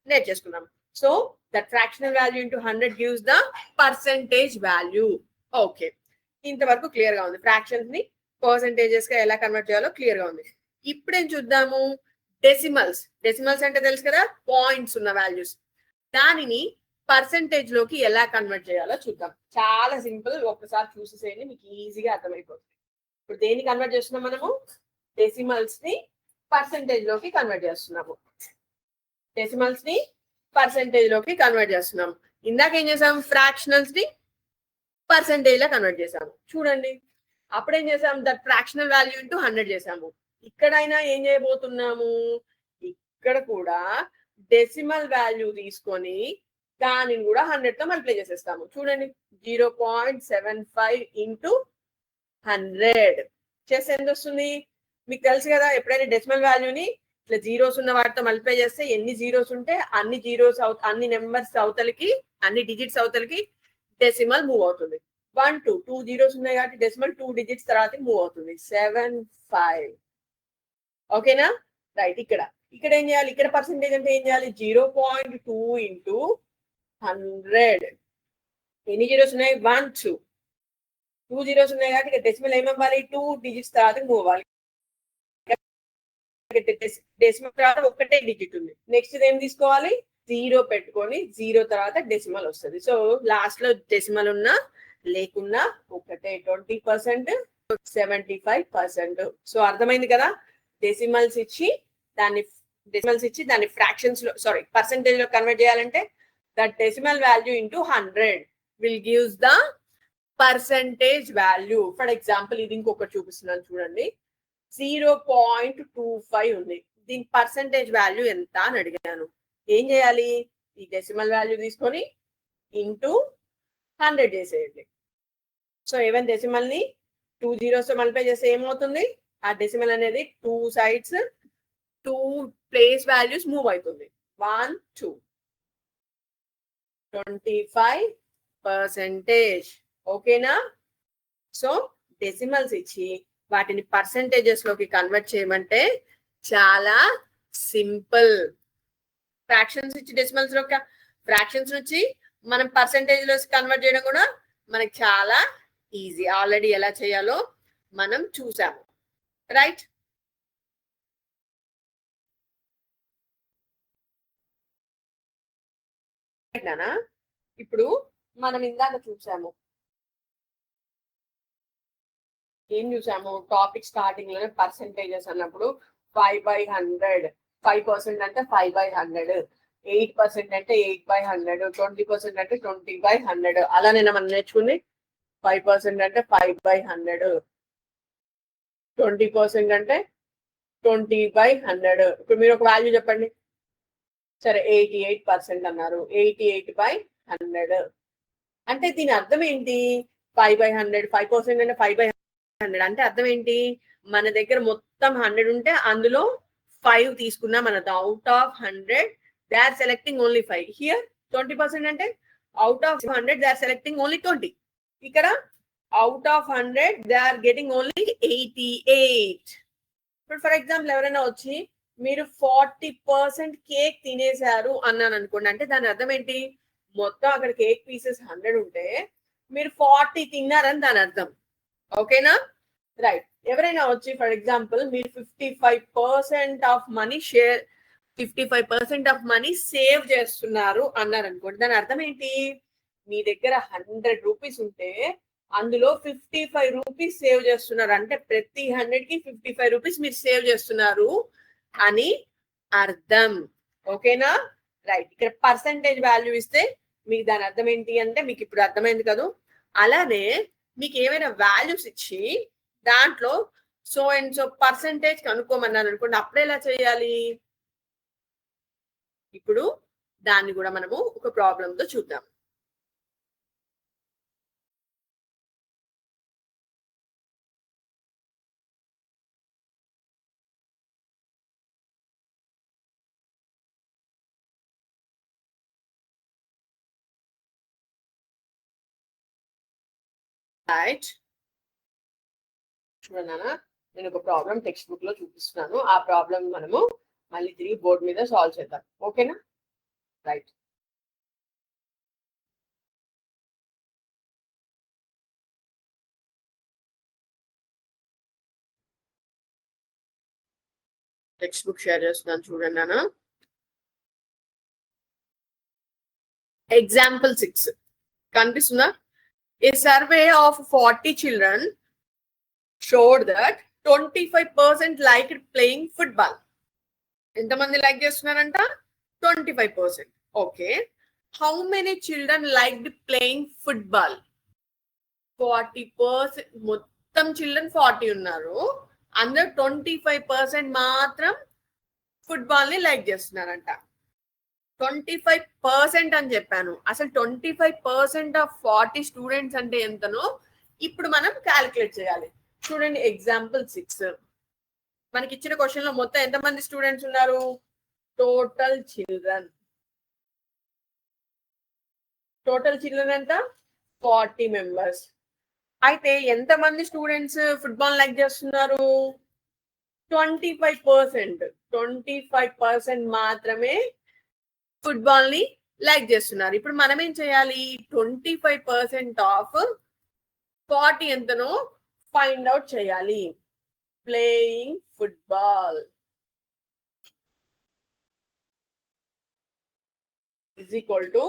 నేర్చేసుకున్నాం. So that fractional value into 100 gives the percentage value. Okay, ఇంతవరకు క్లియర్ గా ఉంది. ఫ్రాక్షన్స్ ని పర్సెంటేజెస్ గా ఎలా కన్వర్ట్ చేయాలో క్లియర్ గా ఉంది. ఇప్పుడేం చూద్దాము? డెసిమల్స్. డెసిమల్స్ అంటే తెలుసు కదా, పాయింట్స్ ఉన్న వాల్యూస్. దానిని పర్సెంటేజ్ లోకి ఎలా కన్వర్ట్ చేయాలో చూద్దాం. చాలా సింపుల్, ఒక్కసారి చూసేసేయండి, మీకు ఈజీగా అర్థమైపోతుంది. ఇప్పుడు దేన్ని కన్వర్ట్ చేస్తున్నాం మనము? డెసిమల్స్ ని పర్సెంటేజ్ లోకి కన్వర్ట్ చేస్తున్నాము. డెసిమల్స్ ని పర్సెంటేజ్ లోకి కన్వర్ట్ చేస్తున్నాం. ఇందాక ఏం చేసాం? ఫ్రాక్షనల్స్ ని పర్సెంటేజ్ లో కన్వర్ట్ చేసాము. చూడండి, అప్పుడేం చేసాం? దట్ ఫ్రాక్షనల్ వాల్యూ ఇంటూ 100 చేసాము. ఇక్కడైనా ఏం చేయబోతున్నాము? ఇక్కడ కూడా డెసిమల్ వాల్యూ తీసుకొని దానిని కూడా 100 తో మల్టిప్లై చేసేస్తాము. చూడండి, 0.75 ఇంటూ 100 చేస్తే ఎంత వస్తుంది? మీకు తెలుసు కదా, ఎప్పుడైనా డెసిమల్ వాల్యూని ఇట్లా జీరోస్ ఉన్న వాటితో మల్టిప్లై చేస్తే ఎన్ని జీరోస్ ఉంటే అన్ని జీరోస్ అన్ని నెంబర్స్ అవతలకి, అన్ని డిజిట్స్ అవతలకి డెసిమల్ మూవ్ అవుతుంది. 1 2 2 జీరోస్ ఉన్నాయి కాబట్టి డెసిమల్ 2 డిజిట్స్ తర్వాత మూవ్ అవుతుంది. 75. ఓకేనా? రైట్. ఇక్కడ ఏం చేయాలి? ఇక్కడ పర్సెంటేజ్ అంటే ఏం చేయాలి? 0.2 ఇంటూ 100. ఎన్ని జీరోస్ ఉన్నాయి? 1 2 2 జీరోస్ ఉన్నాయి కాబట్టి ఇక్కడ డెసిమల్ ఏమవ్వాలి? 2 డిజిట్స్ తర్వాత మూవ్ అవ్వాలి. డెసిమల్ తర్వాత ఒకటే డిజిట్ ఉంది. నెక్స్ట్ ఏం తీసుకోవాలి, 0 పెట్టుకొని 0 తర్వాత డెసిమల్ వస్తుంది. సో లాస్ట్ లో డెసిమల్ ఉన్నా లేకున్నా ఒకటే 20%, 75%. సో అర్థమైంది కదా. డెసిమల్స్ ఇచ్చి దాన్ని ఫ్రాక్షన్స్ లో పర్సెంటేజ్ లో కన్వర్ట్ చేయాలంటే that decimal value into 100 will gives the percentage value. For example ఇది ఇంకొకటి చూపిస్తున్నాను చూడండి. 0.25 ఉంది. దీని పర్సెంటేజ్ వాల్యూ ఎంత అని అడిగాను. ఏం చేయాలి, ఈ డెసిమల్ వాల్యూ తీసుకొని ఇంటూ 100 చేసేయండి. సో ఈవెన్ డెసిమల్ ని 2 zeros తో మల్టిప్లై చేస్తే ఏమవుతుంది, ఆ డెసిమల్ అనేది 2 sides 2 ప్లేస్ వాల్యూస్ మూవ్ అవుతుంది. 1 2 25%. ఓకేనా. సో డెసిమల్స్ ఇచ్చి వాటిని పర్సెంటేజెస్ లోకి కన్వర్ట్ చేయమంటే చాలా సింపుల్. ఫ్రాక్షన్స్ ఇచ్చి డెసిమల్స్ లో ఫ్రాక్షన్స్ నుంచి మనం పర్సెంటేజ్ లో కన్వర్ట్ చేయడం కూడా మనకి చాలా ఈజీ. ఆల్రెడీ ఎలా చేయాలో మనం చూసాము, రైట్. ఇప్పుడు మనం ఇందాక చూసాము, ఏం చూసాము, టాపిక్ స్టార్టింగ్ లోనే పర్సెంటేజెస్ అన్నప్పుడు 5/100, 5% అంటే 5/100, 8% అంటే 8/100, 20% అంటే 20/100. అలానేనా మనం నేర్చుకుంది. 5% అంటే 5/100, 20% అంటే 20/100. ఇప్పుడు మీరు ఒక వాల్యూ చెప్పండి. సరే 88% అన్నారు, 88/100 అంటే దీని అర్థం ఏంటి, 5/100, 5% అంటే 5/100 అంటే అర్థం ఏంటి, మన దగ్గర మొత్తం 100 ఉంటే అందులో 5 తీసుకున్నా మనది. Out of 100 they are selecting only 5. Here 20% అంటే out of 100 they are selecting only 20. ఇక్కడ out of 100 they are getting only 88. ఇప్పుడు ఫర్ ఎగ్జాంపుల్ ఎవరైనా వచ్చి మీరు 40% కేక్ తినేశారు అన్నాను అనుకోండి, అంటే దాని అర్థం ఏంటి, మొత్తం అక్కడ కేక్ పీసెస్ 100 ఉంటే మీరు 40 తిన్నారని దాని అర్థం. ఓకేనా, రైట్. ఎవరైనా వచ్చి ఫర్ ఎగ్జాంపుల్ మీరు 55% of money 55% of money save చేస్తున్నారు అన్నారు అనుకోండి, దాని అర్థం ఏంటి, మీ దగ్గర 100 రూపీస్ ఉంటే అందులో 55 రూపీస్ సేవ్ చేస్తున్నారు. అంటే ప్రతి 100కి 55 రూపీస్ మీరు సేవ్ చేస్తున్నారు అని అర్థం. ఓకేనా, రైట్. ఇక్కడ పర్సెంటేజ్ వాల్యూ ఇస్తే మీకు దాని అర్థం ఏంటి అంటే మీకు ఇప్పుడు అర్థమైంది కదా. అలానే మీకు ఏమైనా వాల్యూస్ ఇచ్చి దాంట్లో సో అండ్ సో పర్సెంటేజ్ కనుక్కోమన్నాను అనుకోండి, అప్పుడు ఎలా చేయాలి, ఇప్పుడు దాన్ని కూడా మనము ఒక ప్రాబ్లం తో చూద్దాం. రైట్, చూడన్నా నేను ఒక ప్రాబ్లం టెక్స్ట్ బుక్ లో చూపిస్తున్నాను. ఆ ప్రాబ్లం మనము మళ్ళీ తిరిగి బోర్డు మీద సాల్వ్ చేద్దాం. ఓకేనా, రైట్. టెక్స్ట్ బుక్ షేర్ చేస్తున్నాను చూడండి అన్న. ఎగ్జాంపుల్ 6 కనిపిస్తుందా. A survey of 40 children showed that 25% liked playing football. ఎంతమంది లైక్ చేస్తున్నారంట, 25%. Okay, how many children liked playing football. 40%, మొత్తం చిల్డ్రన్ 40 ఉన్నారు, అందరు 25% మాత్రం ఫుట్బాల్ ని లైక్ చేస్తున్నారంట. 25% అని చెప్పాను. అసలు 25% ఆఫ్ 40 స్టూడెంట్స్ అంటే ఎంతనో ఇప్పుడు మనం క్యాలిక్యులేట్ చేయాలి. చూడండి ఎగ్జాంపుల్ 6 మనకి ఇచ్చిన క్వశ్చన్ లో మొత్తం ఎంతమంది స్టూడెంట్స్ ఉన్నారు, టోటల్ చిల్డ్రన్ ఎంత 40 మెంబర్స్. అయితే ఎంతమంది స్టూడెంట్స్ ఫుట్బాల్ లైక్ చేస్తున్నారు, 25% మాత్రమే ఫుట్బాల్ ని లైక్ చేస్తున్నారు. ఇప్పుడు మనం ఏం చేయాలి, 25% ఆఫ్ 40 ఎంతనో ఫైండ్ అవుట్ చేయాలి. Playing football is equal to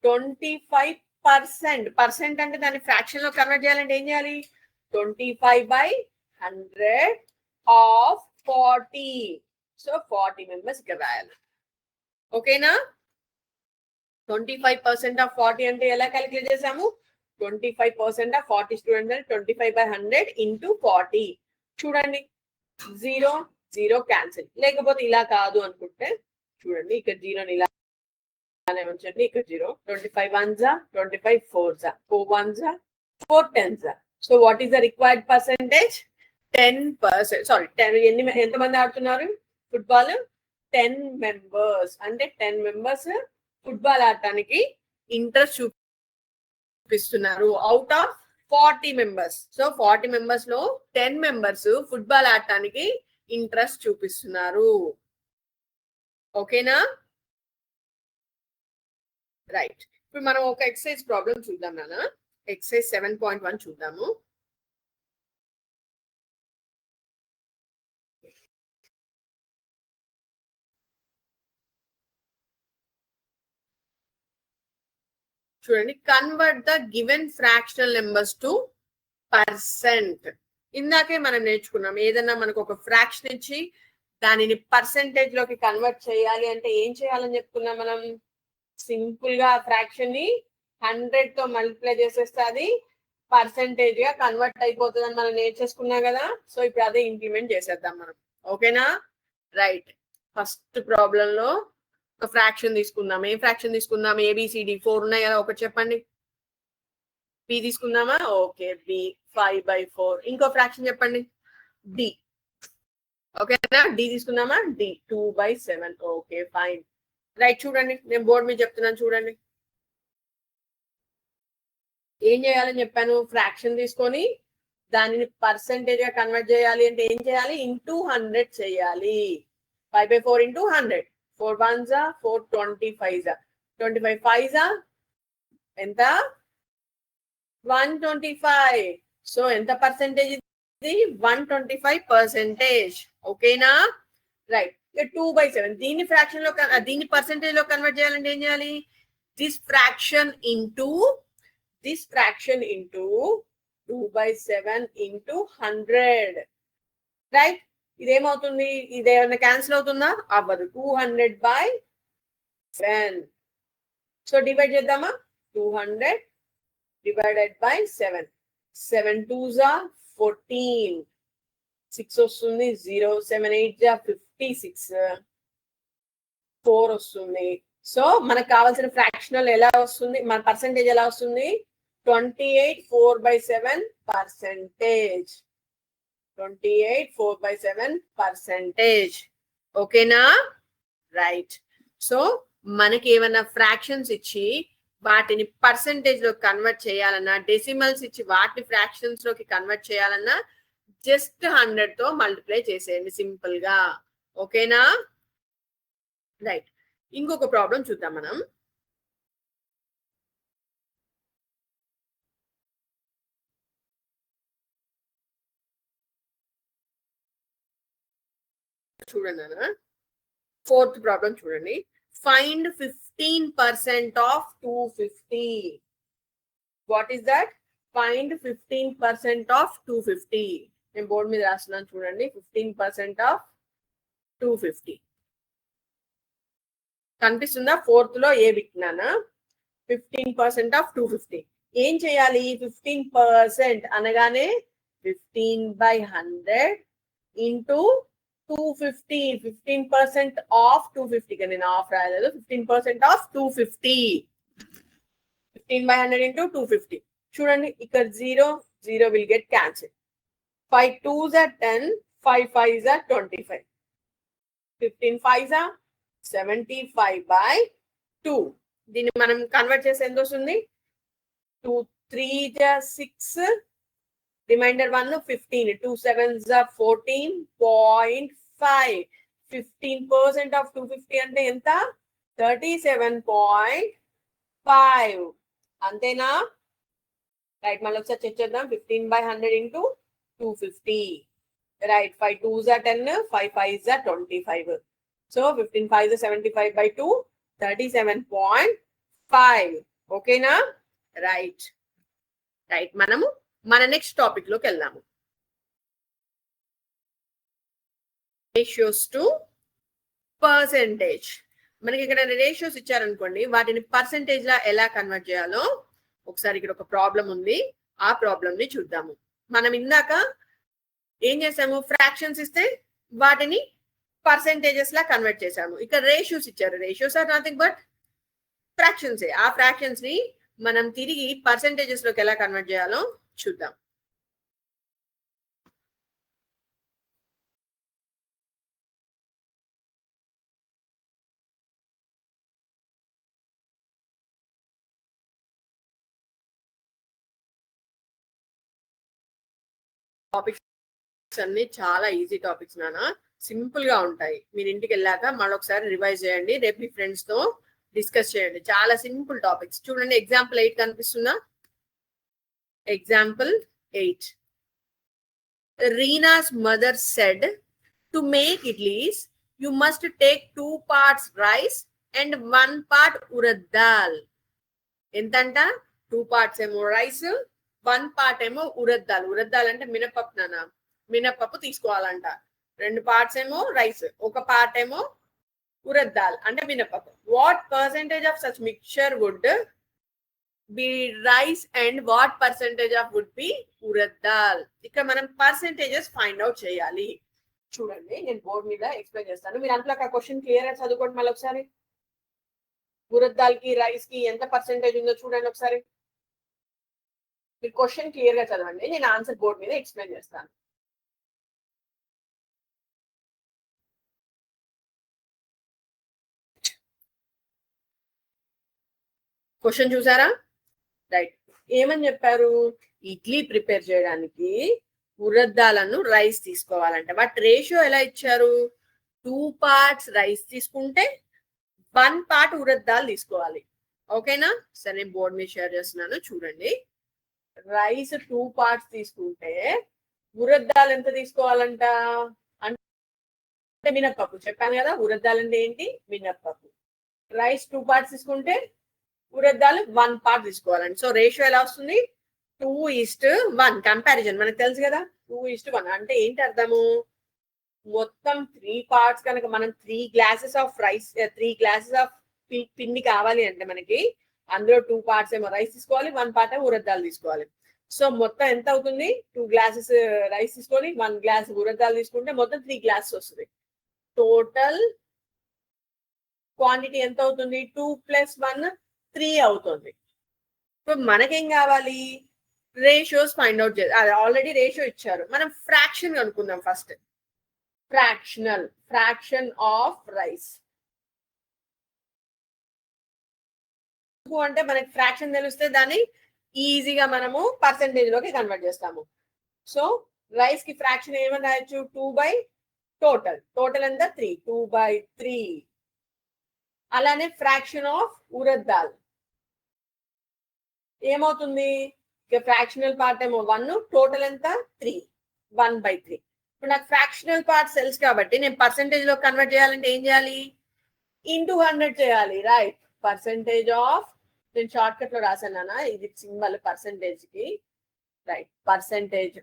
25%. Percent అంటే దాన్ని ఫ్రాక్షన్ లో కన్వర్ట్ చేయాలంటే ఏం చేయాలి? 25/100 ఆఫ్ 40. సో 40 మెంబర్స్ ఇక్కడ రాయాలి. ఓకేనా? 25% ఆఫ్ 40 అంటే ఎలా క్యాలిక్యులేట్ చేసాము? 25% ఆఫ్ 40 స్టూడెంట్స్ అంటే 25/100 ఇంటూ 40. చూడండి 0 0 క్యాన్సిల్. లేకపోతే ఇలా కాదు అనుకుంటే చూడండి ఇక్కడ 0 ఇలా ఉంచండి, ఇక్కడ 0. 25 1s, 25 4s, 4 1s, 4 10s. So what is the required percentage? 10%. Sorry 10. ఎంతమంది ఆడుతున్నారు ఫుట్బాల్? 10 మెంబర్స్. అంటే 10 మెంబర్స్ ఫుట్బాల్ ఆడటానికి ఇంట్రెస్ట్ చూపిస్తున్నారు out of 40 members. So 40 members లో 10 మెంబర్స్ ఫుట్బాల్ ఆడటానికి ఇంట్రెస్ట్ చూపిస్తున్నారు. ఓకేనా? రైట్. ఇప్పుడు మనం ఒక ఎక్సర్సైజ్ ప్రాబ్లం చూద్దాం నాన్న. ఎక్సర్సైజ్ 7.1 చూద్దాము. చూడండి, convert the given fractional numbers to percent. ఇందాకే మనం నేర్చుకున్నాం, ఏదన్నా మనకు ఒక ఫ్రాక్షన్ ఇచ్చి దానిని పర్సెంటేజ్ లోకి కన్వర్ట్ చేయాలి అంటే ఏం చేయాలని చెప్పుకున్నాం మనం? సింపుల్ గా ఫ్రాక్షన్ ని 100 తో మల్టిప్లై చేసేస్తే అది పర్సెంటేజ్ గా కన్వర్ట్ అయిపోతుంది అని మనం నేర్చేసుకున్నాం కదా. సో ఇప్పుడు అదే ఇంప్లిమెంట్ చేసేద్దాం మనం. ఓకేనా? రైట్. ఫస్ట్ ప్రాబ్లం లో ఒక ఫ్రాక్షన్ తీసుకుందాం. ఏ ఫ్రాక్షన్ తీసుకుందాం? ఏబిసిడి 4 ఉన్నాయి కదా, ఒకటి చెప్పండి. బి తీసుకుందామా? Okay, B 5/4. ఇంకో ఫ్రాక్షన్ చెప్పండి, డి. ఓకేనా? డి తీసుకుందామా? డి 2/7. Okay fine. రైట్. చూడండి, నేను బోర్డు మీద చెప్తున్నాను చూడండి. ఏం చేయాలని చెప్పాను? ఫ్రాక్షన్ తీసుకొని దానిని పర్సెంటేజ్ గా కన్వర్ట్ చేయాలి అంటే ఏం చేయాలి? ఇంటూ 100 చేయాలి. 5/4 ఇంటూ 100. 4 1s, 4 25s, 25 5s ఎంత? 125. సో ఎంత పర్సెంటేజ్ ఇది? 125%. ఓకేనా? రైట్. 2/7. దీన్ని ఫ్రాక్షన్ లో దీన్ని పర్సెంటేజ్ లో కన్వర్ట్ చేయాలంటే ఏం చేయాలి? This fraction into 2/7 into 100. Right. ఇదేమవుతుంది? ఇదేమన్నా క్యాన్సిల్ అవుతుందా? అవ్వదు. 200/7. సో డివైడ్ చేద్దామా? 200 డివైడెడ్ బై 7. 7 2s 14. 6 వస్తుంది. 0 7 8 56. 4 వస్తుంది. సో మనకు కావాల్సిన ఫ్రాక్షనల్ ఎలా వస్తుంది? మన పర్సెంటేజ్ ఎలా వస్తుంది? 28 4/7%. 28 4/7%. ఓకేనా? రైట్. సో మనకి ఏమైనా ఫ్రాక్షన్స్ ఇచ్చి వాటిని పర్సెంటేజ్ లో కన్వర్ట్ చేయాలన్నా, డెసిమల్స్ ఇచ్చి వాటిని ఫ్రాక్షన్స్ లోకి కన్వర్ట్ చేయాలన్నా జస్ట్ 100 తో మల్టిప్లై చేసేయండి సింపుల్ గా. ఓకేనా? రైట్. ఇంకొక ప్రాబ్లం చూద్దాం మనం. చూడండి అన్న, 4th ప్రాబ్లం చూడండి. Find 15% of 250. What is that? Find 15% of 250. నేను బోర్డు మీద రాస్తున్నాను చూడండి. 15% ఆఫ్ 250 కనిపిస్తుందా? 4th లో ఏ బిట్నానా? 15% ఆఫ్ 250. ఏం చేయాలి? 15% అనగానే 15/100 ఇంటూ 250. 15% ఆఫ్ 250. నేను ఆఫ్ రాయలేదు. 15% ఆఫ్ 250. 15/100 ఇంటూ 250. చూడండి ఇక్కడ 0 0 will get cancel. 5 2s 10. 5 5s 25. 15 5s 75/2. దీన్ని మనం కన్వర్ట్ చేసి ఎంత వస్తుంది? 2 3s 6. రిమైండర్ 1 15. 2 7s 14.5. 15% ఆఫ్ 250 అంటే ఎంత? 37.5. అంతేనా? రైట్. మళ్ళీ ఒకసారి చెక్ చేద్దాం. 15/100 into 250. Right. 5 2s 10. 5 5s 25. So 15 5s 75/2. 37.5. ఓకేనా? రైట్. మనము మన నెక్స్ట్ టాపిక్ లోకి వెళ్దాము. Ratios to percentage. మనకి ఇక్కడ రేషియోస్ ఇచ్చారనుకోండి, వాటిని పర్సెంటేజ్ లా ఎలా కన్వర్ట్ చేయాలో ఒకసారి ఇక్కడ ఒక ప్రాబ్లం ఉంది, ఆ ప్రాబ్లం ని చూద్దాము. మనం ఇందాక ఏం చేసాము, ఫ్రాక్షన్స్ ఇస్తే వాటిని పర్సెంటేజెస్ లా కన్వర్ట్ చేసాము. ఇక్కడ రేషియోస్ ఇచ్చారు, ratios are nothing but fractions. ఆ ఫ్రాక్షన్స్ ని మనం తిరిగి పర్సెంటేజెస్ లోకి ఎలా కన్వర్ట్ చేయాలో చూద్దాం. టాపిక్స్ అన్ని చాలా ఈజీ టాపిక్స్ నానా, సింపుల్ గా ఉంటాయి. మీరు ఇంటికి వెళ్ళాక మరొకసారి రివైజ్ చేయండి, రేపు మీ ఫ్రెండ్స్ తో డిస్కస్ చేయండి. చాలా సింపుల్ టాపిక్స్. చూడండి, ఎగ్జాంపుల్ 8 కనిపిస్తుందా? Example 8. Reena's mother said, to make idlis, you must take 2 parts rice and 1 part urad dal. ఎంతంట? 2 parts ఏమో రైస్, 1 part ఏమో ఉరద్ దాల్. ఉరద్ దాల్ అంటే మినపప్పు నాన్న, మినపప్పు తీసుకోవాలంట. 2 parts ఏమో రైస్, 1 part ఏమో ఉరద్ దాల్ అంటే మినపప్పు. What percentage of such mixture would be rice and what percentage of would be urad dal? ఇక్కడ మనం పర్సెంటేజెస్ ఫైండ్ అవుట్ చేయాలి. చూడండి, నేను బోర్డు మీద ఎక్స్ప్లెయిన్ చేస్తాను, మీరు అంట్లో ఆ క్వశ్చన్ క్లియర్ గా చదువుకోండి. మళ్ళీ ఒకసారి ఉరద్ దాల్ కి రైస్ కి ఎంత పర్సెంటేజ్ ఉందో చూడండి ఒకసారి. మీరు క్వశ్చన్ క్లియర్ గా చదవండి, నేను ఆన్సర్ బోర్డు మీద ఎక్స్ప్లెయిన్ చేస్తాను. క్వశ్చన్ చూసారా? రైట్. ఏమని చెప్పారు? ఇడ్లీ ప్రిపేర్ చేయడానికి ఉరద్ దాలను రైస్ తీసుకోవాలంటే వాటి రేషియో ఎలా ఇచ్చారు? 2 parts రైస్ తీసుకుంటే 1 part ఉరద్ దాల్ తీసుకోవాలి. ఓకేనా? సరే, నేను బోర్డు మీద షేర్ చేస్తున్నాను, చూడండి. రైస్ 2 parts తీసుకుంటే ఉరద్ దాల్ ఎంత తీసుకోవాలంట? అంటే మినప్పప్పు. చెప్పాను కదా, ఉరద్ దాల్ అంటే ఏంటి? మినప్పప్పు. రైస్ 2 parts తీసుకుంటే ఉరద్ దాల్ 1 part తీసుకోవాలండి. సో రేషియో ఎలా వస్తుంది? 2:1. కంపారిజన్ మనకు తెలుసు కదా, 2:1 అంటే ఏంటి అర్థము? మొత్తం 3 parts కనుక మనం 3 glasses of rice, 3 glasses of పిండి కావాలి అంటే మనకి అందులో 2 parts ఏమో రైస్ తీసుకోవాలి, 1 part ఏమో ఉరద్ దాల్ తీసుకోవాలి. సో మొత్తం ఎంత అవుతుంది? 2 glasses రైస్ తీసుకొని 1 glass ఉరద్ దాల్ తీసుకుంటే మొత్తం 3 glasses వస్తుంది. టోటల్ క్వాంటిటీ ఎంత అవుతుంది? 2 + 1 3 అవుతుంది. ఇప్పుడు మనకేం కావాలి? రేషియోస్ ఫైండ్ అవుట్ చేయాలి. అది ఆల్రెడీ రేషియో ఇచ్చారు, మనం ఫ్రాక్షన్ కనుక్కుందాం ఫస్ట్. ఫ్రాక్షన్ ఆఫ్ రైస్ అంటే మనకి ఫ్రాక్షన్ తెలిస్తే దాన్ని ఈజీగా మనము పర్సెంటేజ్ లోకి కన్వర్ట్ చేస్తాము. సో రైస్ కి ఫ్రాక్షన్ ఏమని రాయొచ్చు? 2 టోటల్. టోటల్ ఎంత? 3. 2/3. అలానే ఫ్రాక్షన్ ఆఫ్ ఉరద్ దాల్ ఏమవుతుంది? ఫ్రాక్షనల్ పార్ట్ ఏమో 1, టోటల్ ఎంత? 3. 1/3. ఇప్పుడు నాకు ఫ్రాక్షనల్ పార్ట్స్ తెలుసు కాబట్టి నేను పర్సెంటేజ్ లో కన్వర్ట్ చేయాలంటే ఏం చేయాలి? ఇంటూ 100 చేయాలి. రైట్. పర్సెంటేజ్ ఆఫ్, నేను షార్ట్ కట్ లో రాసానా, ఇది సింబల్ పర్సెంటేజ్ కి. Right. Percentage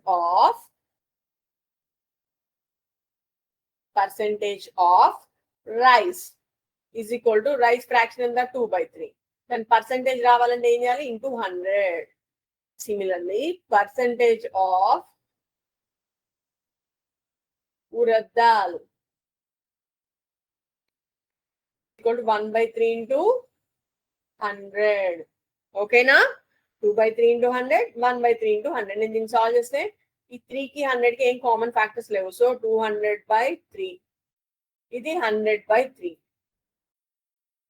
of rice is equal to rice fraction ఎంత? 2/3. దాని పర్సెంటేజ్ రావాలంటే ఏం చేయాలి? Into 100. Similarly percentage of urad dal equal to 1/3 into 100. ఓకేనా? 2/3 ఇంటూ 100, 1/3 ఇంటూ 100. నేను దీన్ని సాల్వ్ చేస్తే ఈ 3కి 100కి ఏం కామన్ ఫ్యాక్టర్స్ లేవు. సో 200/3, ఇది 100/3.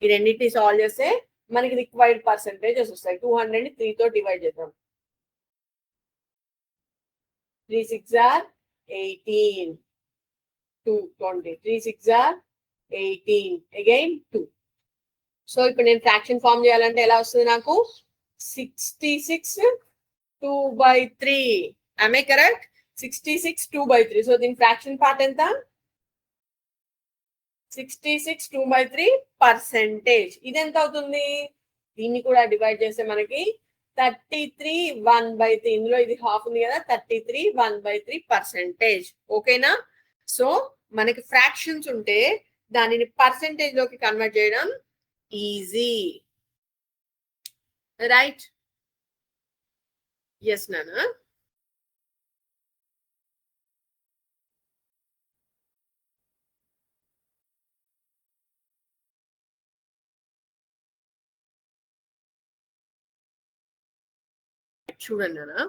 ఈ రెండింటిని సాల్వ్ చేస్తే మనకి రిక్వైర్డ్ పర్సెంటేజెస్ వస్తాయి. 200ని 3 తో డివైడ్ చేద్దాం. 3 6 are 18. 2 20. 3 6 are 18. Again 2. సో ఇప్పుడు నేను ఫ్రాక్షన్ ఫార్మ్ చేయాలంటే ఎలా వస్తుంది నాకు? 66 2/3. Am I correct? 66 2/3. సో దీని ఫ్రాక్షన్ పార్ట్ ఎంత? 66 2/3%. ఇది ఎంత అవుతుంది? దీన్ని కూడా డివైడ్ చేస్తే మనకి 33 1/3. ఇందులో ఇది హాఫ్ ఉంది కదా, 33 1/3%. ఓకేనా? సో మనకి ఫ్రాక్షన్స్ ఉంటే దానిని పర్సెంటేజ్ లోకి కన్వర్ట్ చేయడం ఈజీ, రైట్? ఎస్ నానా. చూడండి నానా,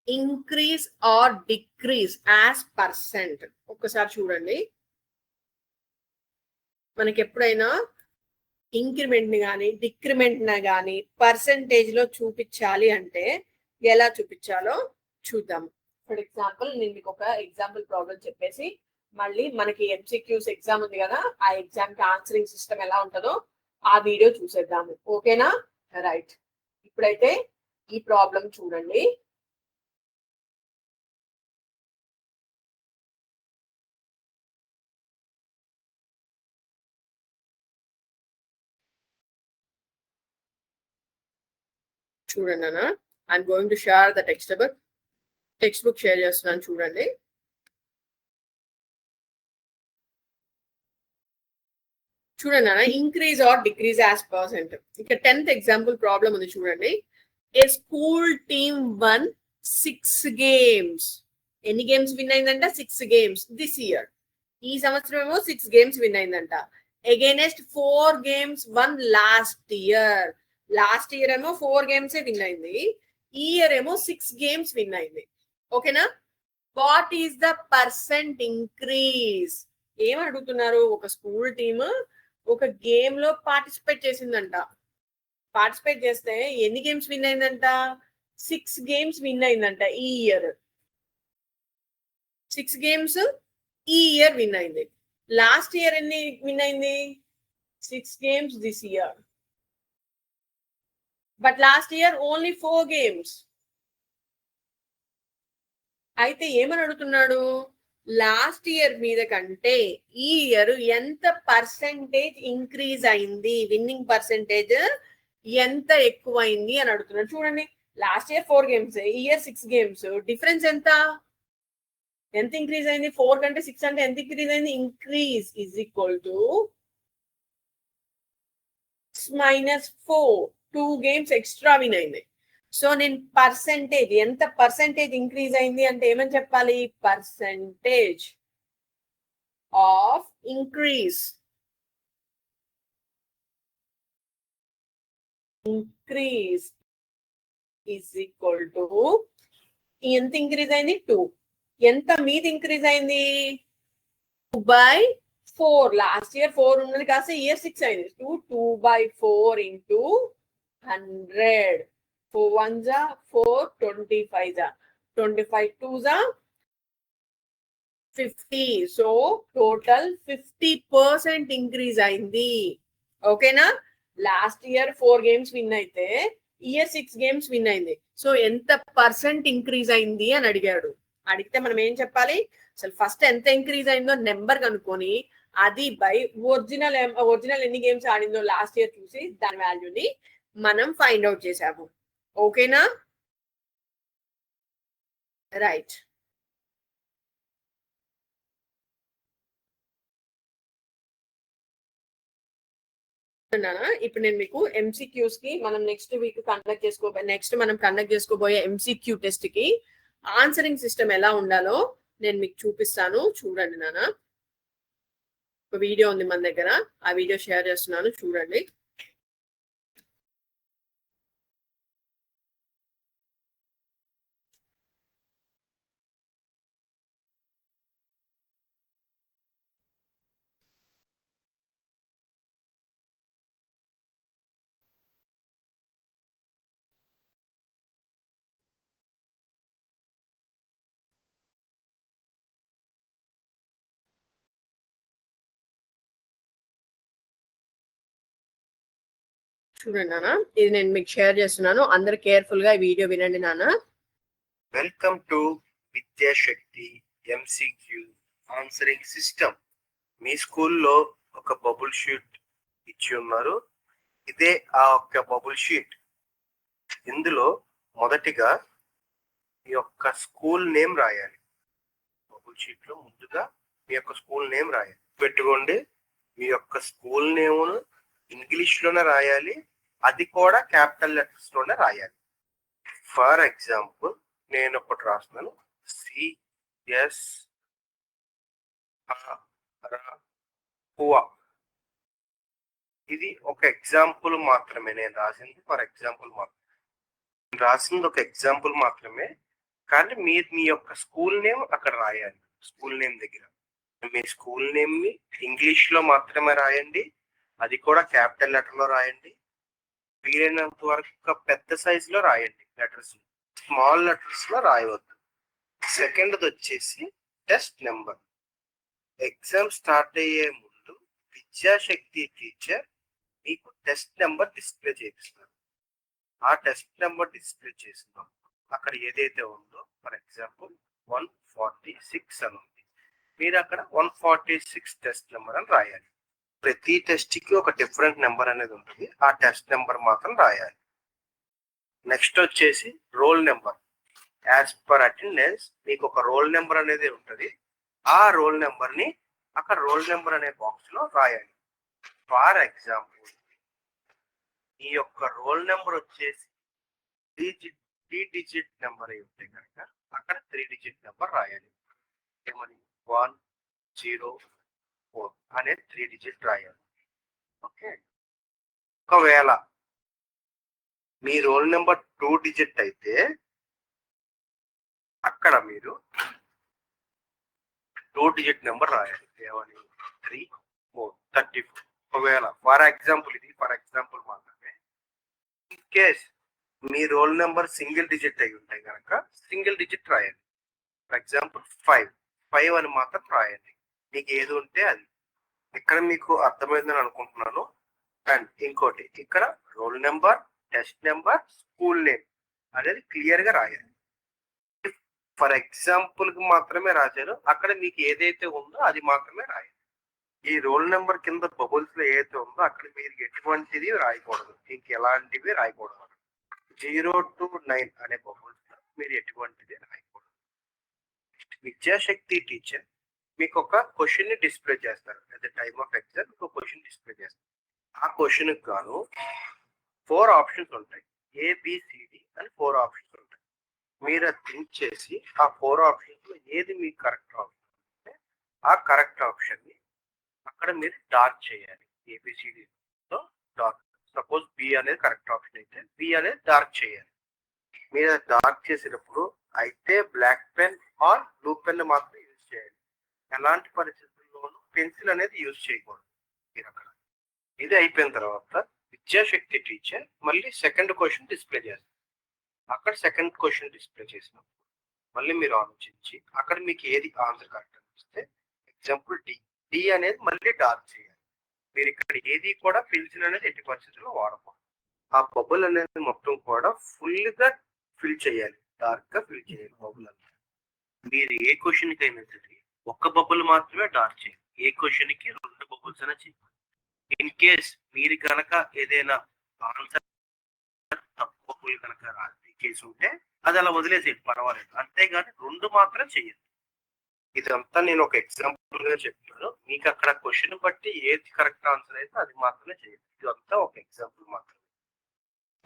increase or decrease as percent. ఒక్కసారి చూడండి, మనకి ఎప్పుడైనా ఇంక్రిమెంట్ ని కానీ డిక్రిమెంట్ ని కానీ పర్సెంటేజ్ లో చూపించాలి అంటే ఎలా చూపించాలో చూద్దాం. ఫర్ ఎగ్జాంపుల్ నేను మీకు ఒక ఎగ్జాంపుల్ ప్రాబ్లం చెప్పేసి మళ్ళీ మనకి ఎంసీక్యూస్ ఎగ్జామ్ ఉంది కదా, ఆ ఎగ్జామ్ కి ఆన్సరింగ్ సిస్టమ్ ఎలా ఉంటుందో ఆ వీడియో చూసేద్దాము. ఓకేనా? రైట్. ఇప్పుడైతే ఈ ప్రాబ్లం చూడండి. చూడండి అన్న, I'm going to share the text book share చేస్తున్నాను. చూడండి, చూడండి అన్న, increase or decrease as percent. ఇక 10th ఎగ్జాంపుల్ ప్రాబ్లం ఉంది చూడండి. ఏ స్కూల్ టీమ్ వన్ 6 games. ఎన్ని గేమ్స్ విన్ అయిందంట? 6 games దిస్ ఇయర్. ఈ సంవత్సరం ఏమో 6 games విన్ అయిందంట. Against 4 games one last year. Last year ఏమో 4 games విన్ అయింది, ఈ ఇయర్ ఏమో 6 games విన్ అయింది. ఓకేనా? What is the percent increase? ఏమని అడుగుతున్నారు? ఒక స్కూల్ టీమ్ ఒక గేమ్ లో పార్టిసిపేట్ చేసిందంట. పార్టిసిపేట్ చేస్తే ఎన్ని గేమ్స్ విన్ అయిందంట? 6 games విన్ అయిందంట ఈ ఇయర్. 6 games ఈ ఇయర్ విన్ అయింది. లాస్ట్ ఇయర్ ఎన్ని విన్ అయింది? 6 games this year. But last year only 4 games. అయితే ఏమని అడుగుతున్నాడు? లాస్ట్ ఇయర్ మీద కంటే ఈ ఇయర్ ఎంత పర్సెంటేజ్ ఇంక్రీజ్ అయింది, విన్నింగ్ పర్సెంటేజ్ ఎంత ఎక్కువైంది అని అడుగుతున్నాడు. చూడండి, లాస్ట్ ఇయర్ 4 games, ఈ ఇయర్ 6 games. డిఫరెన్స్ ఎంత ఇంక్రీజ్ అయింది? 4 కంటే 6 అంటే ఎంత ఇంక్రీజ్ అయింది? Increase is equal to -4. 2 games extra win అయింది. సో నేను పర్సెంటేజ్, ఎంత పర్సెంటేజ్ ఇంక్రీజ్ అయింది అంటే ఏమని చెప్పాలి? Percentage of increase is equal to ఎంత ఇంక్రీజ్ అయింది? 2. ఎంత మీద ఇంక్రీజ్ అయింది? 2/4. లాస్ట్ ఇయర్ 4 ఉన్నది కాస్త ఇయర్ 6 అయింది. 2/4 into 100. 4 1s are 4, 25s are 25 2s are 50. So total 50% increase అయింది. ఓకేనా? లాస్ట్ ఇయర్ 4 games విన్ అయితే ఇయర్ 6 games విన్ అయింది. సో ఎంత పర్సెంట్ ఇంక్రీజ్ అయింది అని అడిగాడు. అడిగితే మనం ఏం చెప్పాలి? అసలు ఫస్ట్ ఎంత ఇంక్రీజ్ అయిందో నెంబర్ కనుక్కొని అది బై ఒరిజినల్ ఎన్ని గేమ్స్ ఆడిందో లాస్ట్ ఇయర్ చూసి దాని వాల్యూని మనం ఫైండ్ అవుట్ చేసాము. ఓకేనా? రైట్. ఇప్పుడు నేను మీకు ఎంసీక్యూస్ కి మనం నెక్స్ట్ మనం కండక్ట్ చేసుకోబోయే ఎంసీక్యూ టెస్ట్ కి ఆన్సరింగ్ సిస్టమ్ ఎలా ఉండాలో నేను మీకు చూపిస్తాను. చూడండి నాన్న, ఒక వీడియో ఉంది మన దగ్గర, ఆ వీడియో షేర్ చేస్తున్నాను, చూడండి. చూడండి నాన్న, ఇది నేను మీకు షేర్ చేస్తున్నాను, అందరు కేర్ఫుల్ గా ఈ వీడియో వినండి నాన్న. Welcome to Vidyashakti MCQ answering system. మీ స్కూల్లో ఒక బబుల్ షీట్ ఇచ్చి ఉన్నారు. ఇదే ఆ ఒక్క బబుల్ షీట్. ఇందులో మొదటిగా మీ యొక్క స్కూల్ నేమ్ రాయాలి. బబుల్ షీట్ లో ముందుగా మీ యొక్క స్కూల్ నేమ్ రాయాలి. పెట్టుకోండి, మీ యొక్క స్కూల్ నేమ్ను ఇంగ్లీష్ లోనే రాయాలి, అది కూడా క్యాపిటల్ లెటర్స్ లోనే రాయాలి. ఫర్ ఎగ్జాంపుల్ నేను ఒకటి రాస్తున్నాను, సిఎస్ ఇది ఒక ఎగ్జాంపుల్ మాత్రమే. నేను రాసింది ఫర్ ఎగ్జాంపుల్ మాత్రమే, రాసింది ఒక ఎగ్జాంపుల్ మాత్రమే. కానీ మీరు మీ యొక్క స్కూల్ నేమ్ అక్కడ రాయాలి. స్కూల్ నేమ్ దగ్గర మీ స్కూల్ నేమ్ ని ఇంగ్లీష్ లో మాత్రమే రాయండి, అది కూడా క్యాపిటల్ లెటర్ లో రాయండి. వీలైనంత వరకు పెద్ద సైజ్ లో రాయండి లెటర్స్, స్మాల్ లెటర్స్ లో రాయవద్దు. సెకండ్ వచ్చేసి టెస్ట్ నెంబర్. ఎగ్జామ్ స్టార్ట్ అయ్యే ముందు విద్యాశక్తి టీచర్ మీకు టెస్ట్ నెంబర్ డిస్ప్లే చేపిస్తారు. ఆ టెస్ట్ నెంబర్ డిస్ప్లే చేసినాం అక్కడ ఏదైతే ఉందో, ఫర్ ఎగ్జాంపుల్ 146 అని ఉంది, మీరు అక్కడ 146 టెస్ట్ నెంబర్ అని రాయాలి. ప్రతి టెస్ట్ కి ఒక డిఫరెంట్ నెంబర్ అనేది ఉంటుంది, ఆ టెస్ట్ నెంబర్ మాత్రం రాయాలి. నెక్స్ట్ వచ్చేసి roll number. As per attendance మీకు ఒక రోల్ నెంబర్ అనేది ఉంటుంది. ఆ రోల్ నెంబర్ ని అక్కడ రోల్ నెంబర్ అనే బాక్స్ లో రాయాలి. ఫర్ ఎగ్జాంపుల్ ఈ యొక్క రోల్ నెంబర్ వచ్చేసి 3 డిజిట్ నెంబర్ అయి ఉంటే కనుక అక్కడ 3 డిజిట్ నెంబర్ రాయాలి. ఏమని 104 అనే 3 డిజిట్ రాయాలి. ఓకే, ఒకవేళ మీ రోల్ నెంబర్ 2 డిజిట్ అయితే అక్కడ మీరు 2 డిజిట్ నెంబర్ రాయాలి. ఏమని 34. ఒకవేళ ఫర్ ఎగ్జాంపుల్, ఇది ఫర్ ఎగ్జాంపుల్ మాత్రమే, in case me roll number single digit అయి ఉంటాయి కనుక సింగిల్ డిజిట్ రాయండి. ఫర్ ఎగ్జాంపుల్ 5 అని మాత్రం రాయండి. మీకు ఏది ఉంటే అది. ఇక్కడ మీకు అర్థమైందని అనుకుంటున్నాను. అండ్ ఇంకోటి, ఇక్కడ roll number, test number, school name అనేది క్లియర్ గా రాయాలి. ఫర్ ఎగ్జాంపుల్ కి మాత్రమే రాశారు, అక్కడ మీకు ఏదైతే ఉందో అది మాత్రమే రాయాలి. ఈ రోల్ నెంబర్ కింద బబుల్స్ లో ఏదైతే ఉందో అక్కడ మీరు ఎటువంటిది రాయకూడదు, ఇంకెలాంటివి రాయకూడదు. 0 to 9 అనే బబుల్స్ లో మీరు ఎటువంటిది రాయకూడదు. విద్యాశక్తి టీచర్ మీకు ఒక క్వశ్చన్ ని డిస్ప్లే చేస్తారు. At the time of exam ఒక క్వశ్చన్ డిస్ప్లే చేస్తారు. ఆ క్వశ్చన్ కి గాను 4 ఆప్షన్స్ ఉంటాయి. ABCD అని 4 ఆప్షన్స్ ఉంటాయి. మీరు అది థింక్ చేసి ఆ 4 ఆప్షన్స్ లో ఏది మీకు కరెక్ట్ ఆప్షన్ అంటే ఆ కరెక్ట్ ఆప్షన్ ని అక్కడ మీరు డార్క్ చేయాలి. ABCD తో డార్క్. సపోజ్ బి అనేది కరెక్ట్ ఆప్షన్ అయితే బి అనేది డార్క్ చేయాలి. మీరు డార్క్ చేసేటప్పుడు అయితే black pen or blue pen మాత్రం యూజ్ చేయాలి. ఎలాంటి పరిస్థితుల్లోనూ పెన్సిల్ అనేది యూజ్ చేయకూడదు మీరు అక్కడ. ఇది అయిపోయిన తర్వాత విద్యాశక్తి టీచర్ మళ్ళీ సెకండ్ క్వశ్చన్ డిస్ప్లే చేస్తారు. అక్కడ సెకండ్ క్వశ్చన్ డిస్ప్లే చేసినప్పుడు మళ్ళీ మీరు ఆలోచించి అక్కడ మీకు ఏది ఆన్సర్ కరెక్ట్ అనిపిస్తే, ఎగ్జాంపుల్ డి అనేది మళ్ళీ డార్క్ చేయాలి. మీరు ఇక్కడ ఏది కూడా పెన్సిల్ అనేది ఎట్టి పరిస్థితుల్లో వాడకూడదు. ఆ బబుల్ అనేది మొత్తం కూడా ఫుల్ గా ఫిల్ చేయాలి, డార్క్ గా ఫిల్ చేయాలి బబుల్ అనేది. మీరు ఏ క్వశ్చన్ కి అయినా సరే ఒక్క బబుల్ మాత్రమే డార్క్ చేయాలి, ఏ క్వశ్చన్ కి 2 బబుల్స్ అయినా చేయాలి. ఇన్ కేస్ మీరు కనుక ఏదైనా ఆన్సర్ తప్పు బబుల్ కనుక రాసి కేసు ఉంటే అది అలా వదిలేసేది, పర్వాలేదు. అంతేగాని 2 మాత్రం చెయ్యదు. ఇదంతా నేను ఒక ఎగ్జాంపుల్ గా చెప్తాను. మీకు అక్కడ క్వశ్చన్ బట్టి ఏది కరెక్ట్ ఆన్సర్ అయితే అది మాత్రమే చేయాలి. ఇదంతా ఒక ఎగ్జాంపుల్ మాత్రమే.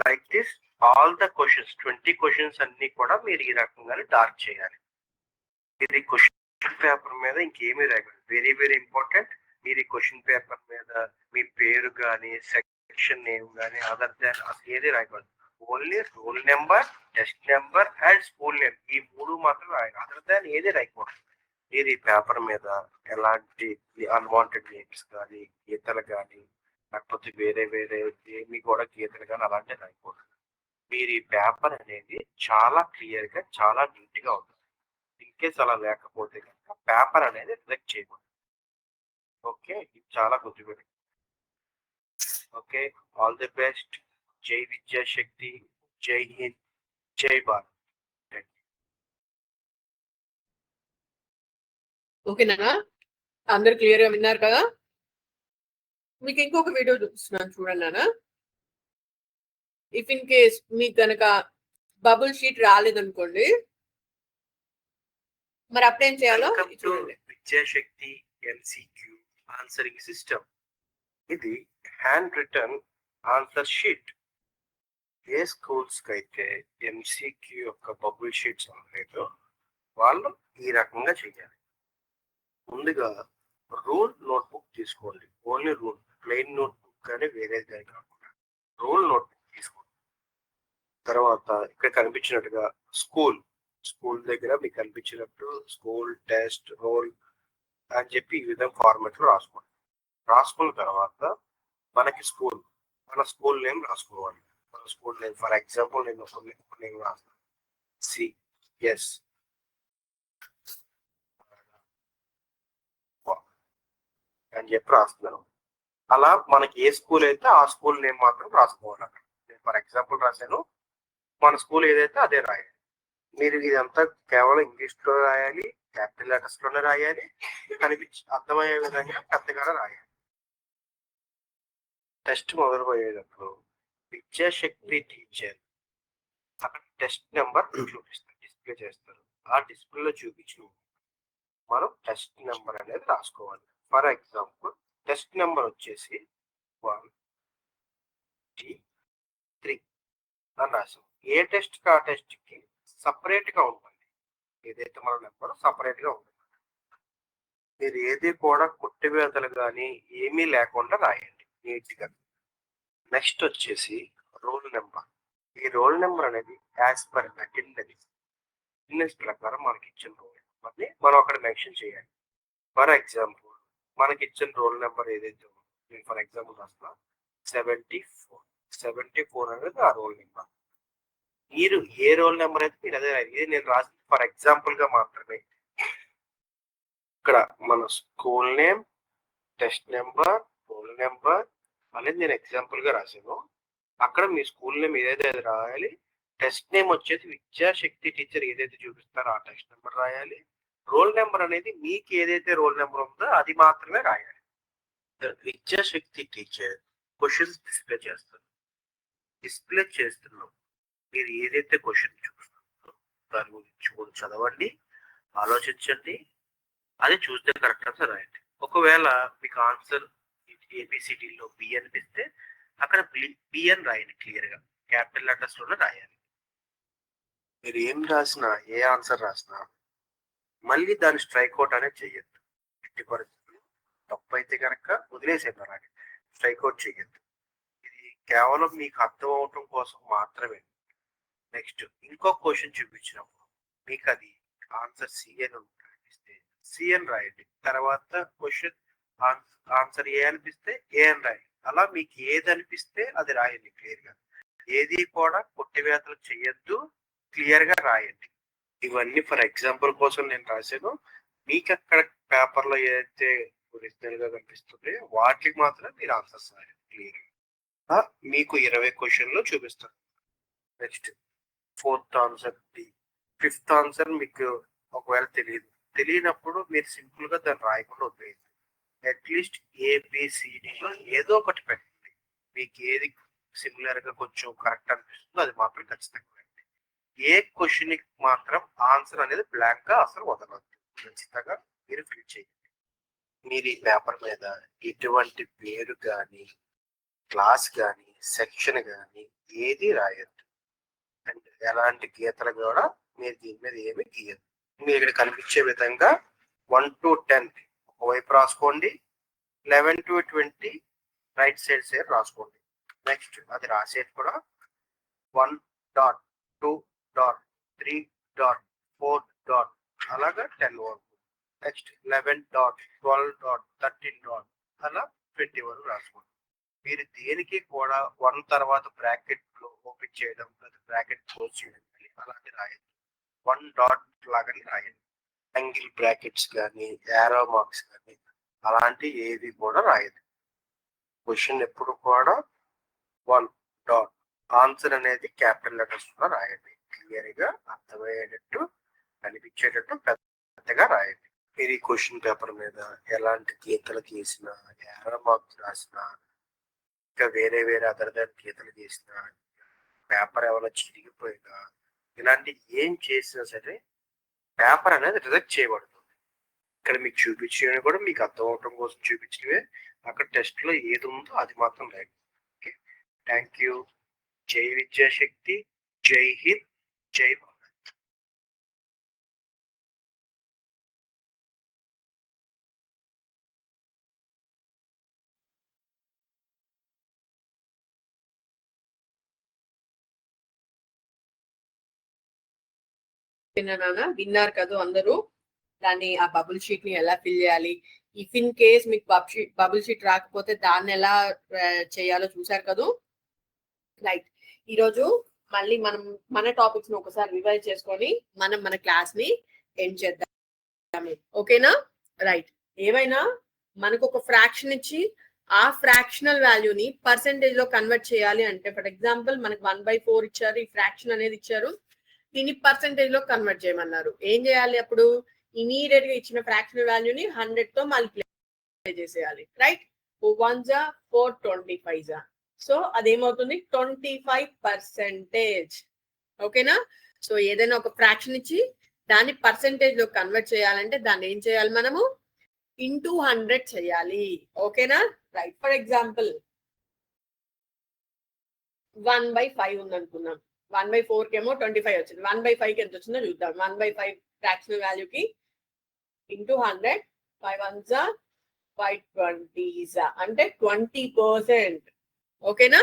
Like this all the questions 20 questions అన్ని కూడా మీరు ఈ రకంగానే డార్క్ చేయాలి. ఇది క్వశ్చన్ పేపర్ మీద ఇంకేమీ రాయకూడదు. Very very important. మీరు ఈ క్వశ్చన్ పేపర్ మీద మీ పేరు కానీ, సెక్షన్ నేమ్ కానీ, అదర్ దాన్ అసలు ఏది రాయకూడదు. Only roll number, test number and school name, ఈ 3 మాత్రం రాయాలి. అదర్ దాన్ ఏది రాయకూడదు. మీరు ఈ పేపర్ మీద ఎలాంటి అన్వాంటెడ్ నేమ్స్ కానీ, గీతలు కానీ, లేకపోతే వేరే వేరే ఏమి కూడా గీతలు కానీ అలాంటివి రాయకూడదు. మీరు ఈ పేపర్ అనేది చాలా క్లియర్ గా, చాలా నీట్ గా ఉంటుంది. ఇన్కేస్ అలా లేకపోతే కనుక పేపర్ అనేది రిజెక్ట్ చేయకూడదు. ఓకే, ఇది చాలా గుర్తుపెట్టి. Okay, all the best. జై విద్యాశక్తి, జై హింద్, జై భారత్. ఓకేనా? అందరు క్లియర్ గా విన్నారు కదా? మీకు ఇంకొక వీడియో చూపిస్తున్నాను చూడండి నాన్న. ఇఫ్ ఇన్ కేస్ మీకు గనక బబుల్ షీట్ రాలేదనుకోండి, మరి అప్పుడేం చేయాలో వెల్కమ్ టు చూడండి. Vidyashakti MCQ answering system. ఇది హ్యాండ్ రిటర్న్ ఆన్సర్ షీట్. ఏ స్కూల్స్ కి అయితే ఎంసీక్యూ యొక్క బబుల్ షీట్స్ ఉండలేదో వాళ్ళు ఈ రకంగా చేయాలి. ముందుగా రూల్ నోట్బుక్ తీసుకోండి. ఓన్లీ రూల్, ప్లెయిన్ నోట్బుక్ కానీ వేరేది కానీ కాకుండా రూల్ నోట్బుక్ తీసుకోండి. తర్వాత ఇక్కడ కనిపించినట్టుగా స్కూల్ దగ్గర మీకు కనిపించినట్టు స్కూల్, టెస్ట్, రోల్ అని చెప్పి ఈ విధంగా ఫార్మాట్ లో రాసుకోండి. రాసుకున్న తర్వాత మనకి మన స్కూల్ నేమ్ రాసుకోవాలి. మన స్కూల్ నేమ్ ఫర్ ఎగ్జాంపుల్ నేను ఒక నేమ్ రాస్తాను, సిఎస్ అని చెప్పి రాస్తున్నాను. అలా మనకి ఏ స్కూల్ అయితే ఆ స్కూల్ నేమ్ మాత్రం రాసుకోవాలి. అక్కడ నేను ఫర్ ఎగ్జాంపుల్ రాశాను, మన స్కూల్ ఏదైతే అదే రాయాలి. మీరు ఇదంతా కేవలం ఇంగ్లీష్ లో రాయాలి, క్యాపిటల్ లెటర్స్ లోనే రాయాలి, అర్థమయ్యే విధంగా పెద్దగా రాయాలి. టెస్ట్ మొదలుపోయేటప్పుడు విద్యాశక్తి టీచర్ అక్కడ టెస్ట్ నెంబర్ చూపిస్తారు, డిస్ప్లే చేస్తారు. ఆ డిస్ప్లేలో చూపించి మనం టెస్ట్ నెంబర్ అనేది రాసుకోవాలి. ఫర్ ఎగ్జాంపుల్ టెస్ట్ నెంబర్ వచ్చేసి 1, 2, 3 అని రాసాం. ఏ టెస్ట్ కి ఆ టెస్ట్ కి సపరేట్ గా ఉంటుంది. ఏదైతే మన నెంబర్ సపరేట్ గా ఉంటుంది. మీరు ఏది కూడా కొట్టివేతలు కానీ ఏమీ లేకుండా రాయండి నీట్ గా. నెక్స్ట్ వచ్చేసి రోల్ నెంబర్. ఈ రోల్ నెంబర్ అనేది యాజ్ పర్ అటెండెన్స్ ప్రకారం మనకి ఇచ్చిన రోల్ నెంబర్ని మనం అక్కడ మెన్షన్ చేయాలి. ఫర్ ఎగ్జాంపుల్ మనకి ఇచ్చిన రోల్ నెంబర్ ఏదైతే ఉందో, నేను ఫర్ ఎగ్జాంపుల్ రాస్తున్నా 74 అనేది ఆ రోల్ నెంబర్. మీరు ఏ రోల్ నెంబర్ అయితే మీరు అదే రాయాలి. ఇది నేను రాసింది ఫర్ ఎగ్జాంపుల్ గా మాత్రమే. ఇక్కడ మన school name, test number, roll number అనేది నేను ఎగ్జాంపుల్ గా రాశాను. అక్కడ మీ స్కూల్ నేమ్ ఏదైతే అది రాయాలి. టెస్ట్ నేమ్ వచ్చేసి విద్యాశక్తి టీచర్ ఏదైతే చూపిస్తారో ఆ టెస్ట్ నెంబర్ రాయాలి. రోల్ నెంబర్ అనేది మీకు ఏదైతే రోల్ నెంబర్ ఉందో అది మాత్రమే రాయాలి. విద్యాశక్తి టీచర్ క్వశ్చన్స్ డిస్ప్లే చేస్తారు. డిస్ప్లే చేస్తున్నాం మీరు ఏదైతే క్వశ్చన్ చూస్తున్నారో దాని గురించి కూడా చదవండి, ఆలోచించండి, అది చూస్తే కరెక్ట్ ఆన్సర్ రాయండి. ఒకవేళ మీకు ఆన్సర్ ఏబిసిడిలో బి అనిపిస్తే అక్కడ బి అని రాయండి. క్లియర్ గా క్యాపిటల్ లెటర్స్ లోనే రాయాలి. మీరు ఏం రాసినా, ఏ ఆన్సర్ రాసినా మళ్ళీ దాని స్ట్రైక్ అవుట్ అనేది చెయ్యొద్దు. ఎట్టి పరిస్థితులు తప్పు అయితే కనుక వదిలేసేయండి, అలాగే స్ట్రైక్ అవుట్ చెయ్యొద్దు. ఇది కేవలం మీకు అర్థం అవటం కోసం మాత్రమే. నెక్స్ట్ ఇంకో క్వశ్చన్ చూపించినప్పుడు మీకు అది ఆన్సర్ సిఎన్ అనిపిస్తే సిఎన్ రాయండి. తర్వాత క్వశ్చన్ ఆన్సర్ ఏ అనిపిస్తే ఏ అని రాయండి. అలా మీకు ఏది అనిపిస్తే అది రాయండి క్లియర్ గా. ఏది కూడా కొట్టివేతలు చెయ్యొద్దు, క్లియర్ గా రాయండి. ఇవన్నీ ఫర్ ఎగ్జాంపుల్ కోసం నేను రాశాను. మీకు అక్కడ పేపర్ లో ఏదైతే ఒరిజినల్ గా కనిపిస్తుంది వాటికి మాత్రం మీరు ఆన్సర్స్ రాయండి క్లియర్ గా. మీకు 20 క్వశ్చన్లు చూపిస్తాను. Next 4th answer, 5th answer మీకు ఒకవేళ తెలియనప్పుడు మీరు సింపుల్ గా దాన్ని రాయకుండా వదిలేయండి. అట్లీస్ట్ ఏబిసిడిలో ఏదో ఒకటి పెట్టండి. మీకు ఏది సిమిలర్ గా కొంచెం కరెక్ట్ అనిపిస్తుందో అది మాత్రం ఖచ్చితంగా పెట్టండి. ఏ క్వశ్చన్ కి మాత్రం ఆన్సర్ అనేది బ్లాంక్ గా అసలు వదలద్దు. ఖచ్చితంగా మీరు ఫిల్ చేయండి. మీరు ఈ పేపర్ మీద ఎటువంటి పేరు కానీ, క్లాస్ కానీ, సెక్షన్ కానీ ఏది రాయద్దు. అండ్ ఎలాంటి గీతలు కూడా మీరు దీని మీద ఏమి గీయద్దు. మీరు ఇక్కడ కనిపించే విధంగా 1 to 10 ఒకవైపు రాసుకోండి, 11 to 20 రైట్ సైడ్ రాసుకోండి. నెక్స్ట్ అది రాసేది కూడా 1 డాట్ 2 డాట్ 3 డాట్ 4 డాట్ అలాగా 10 వరకు. నెక్స్ట్ 11 డాట్ 12 డాట్ 13 డాట్ అలా 20 వరకు రాసుకోండి. మీరు దేనికి కూడా 1 తర్వాత బ్రాకెట్ లో ఓపెన్ చేయడం, బ్రాకెట్ క్లోజ్ చేయడం అలాంటి రాయండి. 1 డాట్ లాగానే రాయండి. యాంగిల్ బ్రాకెట్స్ కానీ, యారో మార్క్స్ కానీ అలాంటి ఏది కూడా రాయదు. క్వశ్చన్ ఎప్పుడు కూడా 1 డాట్ ఆన్సర్ అనేది క్యాపిటల్ లెటర్స్ లో రాయండి. క్లియర్ గా అర్థమయ్యేటట్టు, కనిపించేటట్టు పెద్దగా రాయండి. మీరు ఈ క్వశ్చన్ పేపర్ మీద ఎలాంటి గీతలు గీసినా, ఎర్ర మార్క్స్ రాసినా, ఇంకా వేరే అదర్ గీతలు గీసినా, పేపర్ ఏమైనా చిరిగిపోయినా, ఇలాంటి ఏం చేసినా సరే పేపర్ అనేది రిజెక్ట్ చేయబడుతుంది. ఇక్కడ మీకు చూపించేవి కూడా మీకు అర్థం అవటం కోసం చూపించినవే. అక్కడ టెస్ట్ లో ఏది ఉందో అది మాత్రం రైట్. Okay, thank you. జై విద్యాశక్తి, జై హింద్, జై భారత్. విన్నారు కదా అందరూ. దాన్ని ఆ బబుల్ షీట్ ని ఎలా ఫిల్ చేయాలి, ఇఫ్ ఇన్ కేస్ మీకు బబుల్ షీట్ రాకపోతే దాన్ని ఎలా చేయాలో చూసారు కదా. రైట్, ఈరోజు మళ్ళీ మనం మన టాపిక్స్ ని ఒకసారి రివైజ్ చేసుకొని మనం మన క్లాస్ ని ఎండ్ చేద్దాం. ఓకేనా? రైట్, ఏమైనా మనకు ఒక ఫ్రాక్షన్ ఇచ్చి ఆ ఫ్రాక్షనల్ వాల్యూని పర్సెంటేజ్ లో కన్వర్ట్ చేయాలి అంటే, ఫర్ ఎగ్జాంపుల్ మనకు 1/4 ఇచ్చారు, ఈ ఫ్రాక్షన్ అనేది ఇచ్చారు, దీన్ని పర్సెంటేజ్ లో కన్వర్ట్ చేయమన్నారు. ఏం చేయాలి అప్పుడు? ఇమీడియట్ గా ఇచ్చిన ఫ్రాక్షనల్ వాల్యూని 100 తో మల్టిప్లై చేసేయాలి. రైట్, 1 4 25. సో అదేమవుతుంది? 25%. ఓకేనా? సో ఏదైనా ఒక ఫ్రాక్షన్ ఇచ్చి దాన్ని పర్సెంటేజ్ లో కన్వర్ట్ చేయాలంటే దాన్ని ఏం చేయాలి మనము? ఇంటూ 100 చేయాలి. ఓకేనా? రైట్, ఫర్ ఎగ్జాంపుల్ 1/5 ఉంది అనుకున్నాం. 1/4 కేమో 25 వచ్చింది. 1/5 కి ఎంత వచ్చిందో చూద్దాం. 1/5 ఫ్రాక్షనల్ వాల్యూకి ఇంటూ 100, 5 1s 5 20s అంటే 20%. ఓకేనా?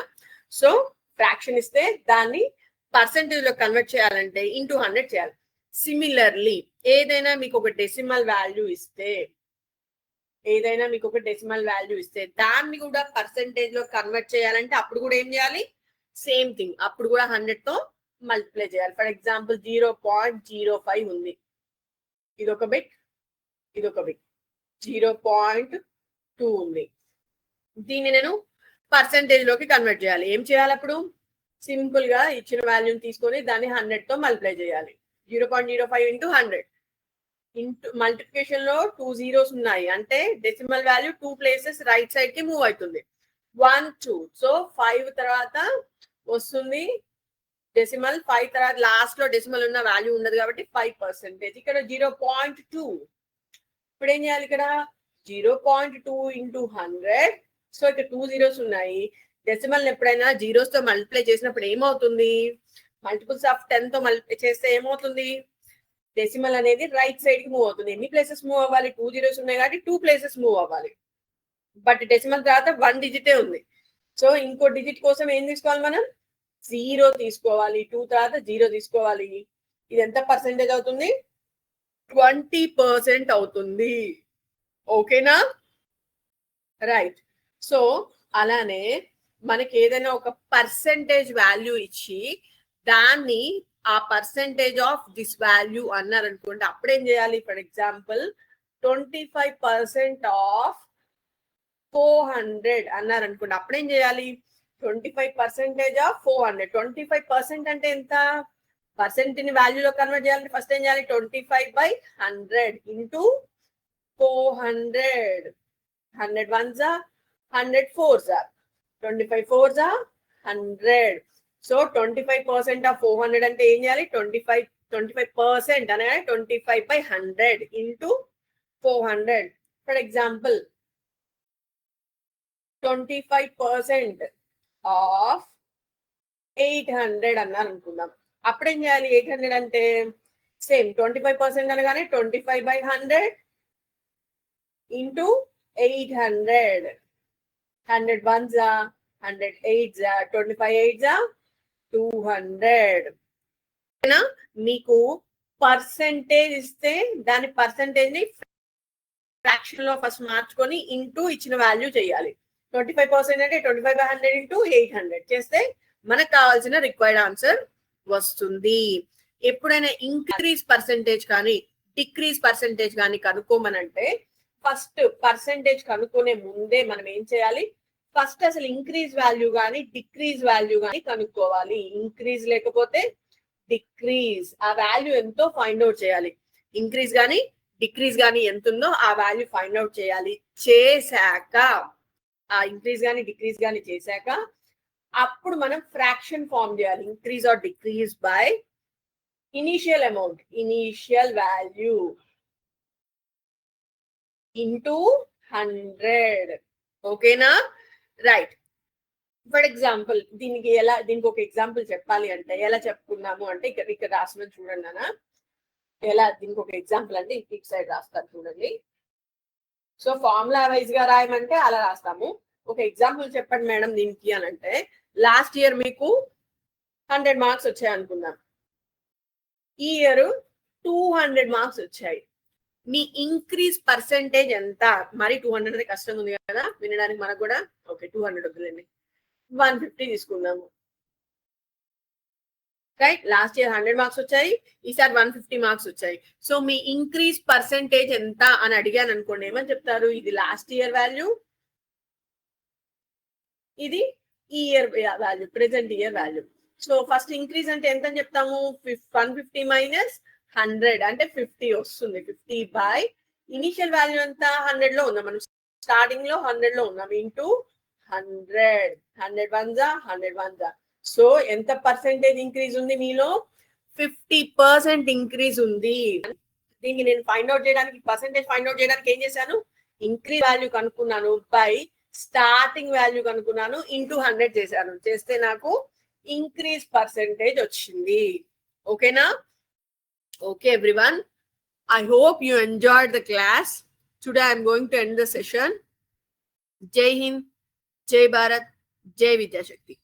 సో ఫ్రాక్షన్ ఇస్తే దాన్ని పర్సెంటేజ్ లో కన్వర్ట్ చేయాలంటే ఇంటూ 100 చేయాలి. సిమిలర్లీ ఏదైనా మీకు ఒక డెసిమల్ వాల్యూ ఇస్తే దాన్ని కూడా పర్సెంటేజ్ లో కన్వర్ట్ చేయాలంటే అప్పుడు కూడా ఏం చేయాలి? సేమ్ థింగ్, అప్పుడు కూడా 100 తో మల్టిప్లై చేయాలి. ఫర్ ఎగ్జాంపుల్ 0.05 ఉంది, ఇదొక బిట్, 0.2 ఉంది. దీన్ని నేను పర్సెంటేజ్ లోకి కన్వర్ట్ చేయాలి. ఏం చేయాలి అప్పుడు? సింపుల్ గా ఇచ్చిన వాల్యూని తీసుకొని దాన్ని 100 తో మల్టిప్లై చేయాలి. 0.05 ఇంటూ 100. ఇంటూ మల్టిప్లికేషన్ లో 2 zeros ఉన్నాయి అంటే decimal value 2 places right side కి మూవ్ అవుతుంది. 1 2, సో 5 తర్వాత వస్తుంది డెసిమల్, 5 తర్వాత లాస్ట్ లో డెసిమల్ ఉన్న వాల్యూ ఉండదు కాబట్టి 5%. ఇక్కడ 0.2. ఇప్పుడు ఏం చేయాలి? ఇక్కడ 0.2 ఇంటూ 100. సో ఇక్కడ 2 zeros ఉన్నాయి. డెసిమల్ ఎప్పుడైనా జీరోస్ తో మల్టిప్లై చేసినప్పుడు ఏమవుతుంది? మల్టిపుల్స్ ఆఫ్ 10 తో మల్టిప్లై చేస్తే ఏమవుతుంది? డెసిమల్ అనేది రైట్ సైడ్ కి మూవ్ అవుతుంది. ఎన్ని ప్లేసెస్ మూవ్ అవ్వాలి? 2 zeros ఉన్నాయి కాబట్టి 2 places మూవ్ అవ్వాలి. బట్ డెసిమల్ తర్వాత 1 డిజిటే ఉంది. సో ఇంకో డిజిట్ కోసం ఏం తీసుకోవాలి మనం? 0 తీసుకోవాలి. 2 తర్వాత 0 తీసుకోవాలి. ఇది ఎంత పర్సెంటేజ్ అవుతుంది? 20% అవుతుంది. ఓకేనా? రైట్, సో అలానే మనకి ఏదైనా ఒక పర్సెంటేజ్ వాల్యూ ఇచ్చి దాన్ని ఆ పర్సెంటేజ్ ఆఫ్ దిస్ వాల్యూ అన్నారు అనుకోండి, అప్పుడేం చేయాలి? ఫర్ ఎగ్జాంపుల్ 25% ఆఫ్ 400 అన్నారు అనుకోండి, అప్పుడేం చేయాలి? 25% ఆఫ్ 400. 25% అంటే ఎంత? పర్సెంట్ ని వాల్యూలో కన్వర్ట్ చేయాలంటే ఫస్ట్ ఏం చేయాలి? 25/100 into 400. 100 1s 100 4s 25 4s 100. So 25% of 400 అంటే ఏం చేయాలి? 25% అనగా 25/100 ఇంటూ 400. ఫర్ ఎగ్జాంపుల్ 25% ఆఫ్ 800 అన్నారు అనుకుందాం, అప్పుడేం చేయాలి? 800 అంటే సేమ్ 25% అనగానే 25/100 ఇంటూ 800. 100 1s 100 8s 25 8s 200. మీకు పర్సెంటేజ్ ఇస్తే దాని పర్సెంటేజ్ ని ఫ్రాక్షన్ లో ఫస్ట్ మార్చుకొని ఇంటూ ఇచ్చిన వాల్యూ చేయాలి. 25% అంటే 25/100 ఇంటూ 800 చేస్తే మనకు కావాల్సిన రిక్వైర్డ్ ఆన్సర్ వస్తుంది. ఎప్పుడైనా ఇంక్రీజ్ పర్సెంటేజ్ కానీ డిక్రీజ్ పర్సెంటేజ్ కానీ కనుక్కోమనంటే ఫస్ట్ పర్సెంటేజ్ కనుక్కునే ముందే మనం ఏం చేయాలి? ఫస్ట్ అసలు ఇంక్రీజ్ వాల్యూ కానీ డిక్రీజ్ వాల్యూ కానీ కనుక్కోవాలి. ఇంక్రీజ్ లేకపోతే డిక్రీజ్, ఆ వాల్యూ ఎంతో ఫైండ్ అవుట్ చేయాలి. ఇంక్రీజ్ కానీ డిక్రీజ్ కానీ ఎంత ఉందో ఆ వాల్యూ ఫైండ్ అవుట్ చేయాలి. చేశాక ఆ ఇంక్రీజ్ కానీ డిక్రీజ్ కానీ చేశాక అప్పుడు మనం ఫ్రాక్షన్ ఫార్మ్ చేయాలి. Increase or decrease by initial amount, initial value into 100. ఓకేనా? రైట్. ఫర్ ఎగ్జాంపుల్ దీనికి ఒక ఎగ్జాంపుల్ చెప్పాలి అంటే ఎలా చెప్పుకున్నాము అంటే ఇక్కడ రాసిన చూడండి అన్న. ఎలా దీనికి ఒక ఎగ్జాంపుల్ అంటే ఇటు సైడ్ రాస్తారు చూడండి. సో ఫార్ములా వైజ్ గా రాయమంటే అలా రాస్తాము. ఒక ఎగ్జాంపుల్ చెప్పండి మేడం దీనికి అని అంటే, లాస్ట్ ఇయర్ మీకు 100 మార్క్స్ వచ్చాయి అనుకుందాం, ఈ ఇయర్ 200 మార్క్స్ వచ్చాయి. మీ ఇంక్రీజ్ పర్సెంటేజ్ ఎంత? మరి 200 అనేది కష్టంగా ఉంది కదా వినడానికి మనకు కూడా. ఓకే 200 వద్దులేండి, 150 తీసుకుందాము. రైట్, లాస్ట్ ఇయర్ 100 మార్క్స్ వచ్చాయి, ఈసారి 150 మార్క్స్ వచ్చాయి. సో మీ ఇంక్రీజ్ పర్సెంటేజ్ ఎంత అని అడిగాను అనుకోండి, ఏమని చెప్తారు? ఇది లాస్ట్ ఇయర్ వాల్యూ, ఇది ఈ year value, present year value. So first increase అంటే ఎంత అని చెప్తాము? 150 మైనస్ 100 అంటే 50 వస్తుంది. 50 బై ఇనిషియల్ వాల్యూ ఎంత? 100 లో ఉన్నాం మనం, స్టార్టింగ్ లో 100 లో ఉన్నాం, ఇంటూ 100. 100 once 100 once. సో ఎంత పర్సెంటేజ్ ఇంక్రీజ్ ఉంది మీలో? 50% ఇంక్రీజ్ ఉంది. దీన్ని నేను ఫైండ్ అవుట్ చేయడానికి, పర్సెంటేజ్ ఫైండ్ అవుట్ చేయడానికి ఏం చేశాను? ఇంక్రీజ్ వాల్యూ కనుక్కున్నాను బై స్టార్టింగ్ వాల్యూ కనుక్కున్నాను, ఇంటూ 100 చేశాను. చేస్తే నాకు ఇంక్రీజ్ పర్సెంటేజ్ వచ్చింది. ఓకేనా? Okay everyone, I hope you enjoyed the class. Today I am going to end the session. Jai Hind, Jai Bharat, Jai Vidya Shakti.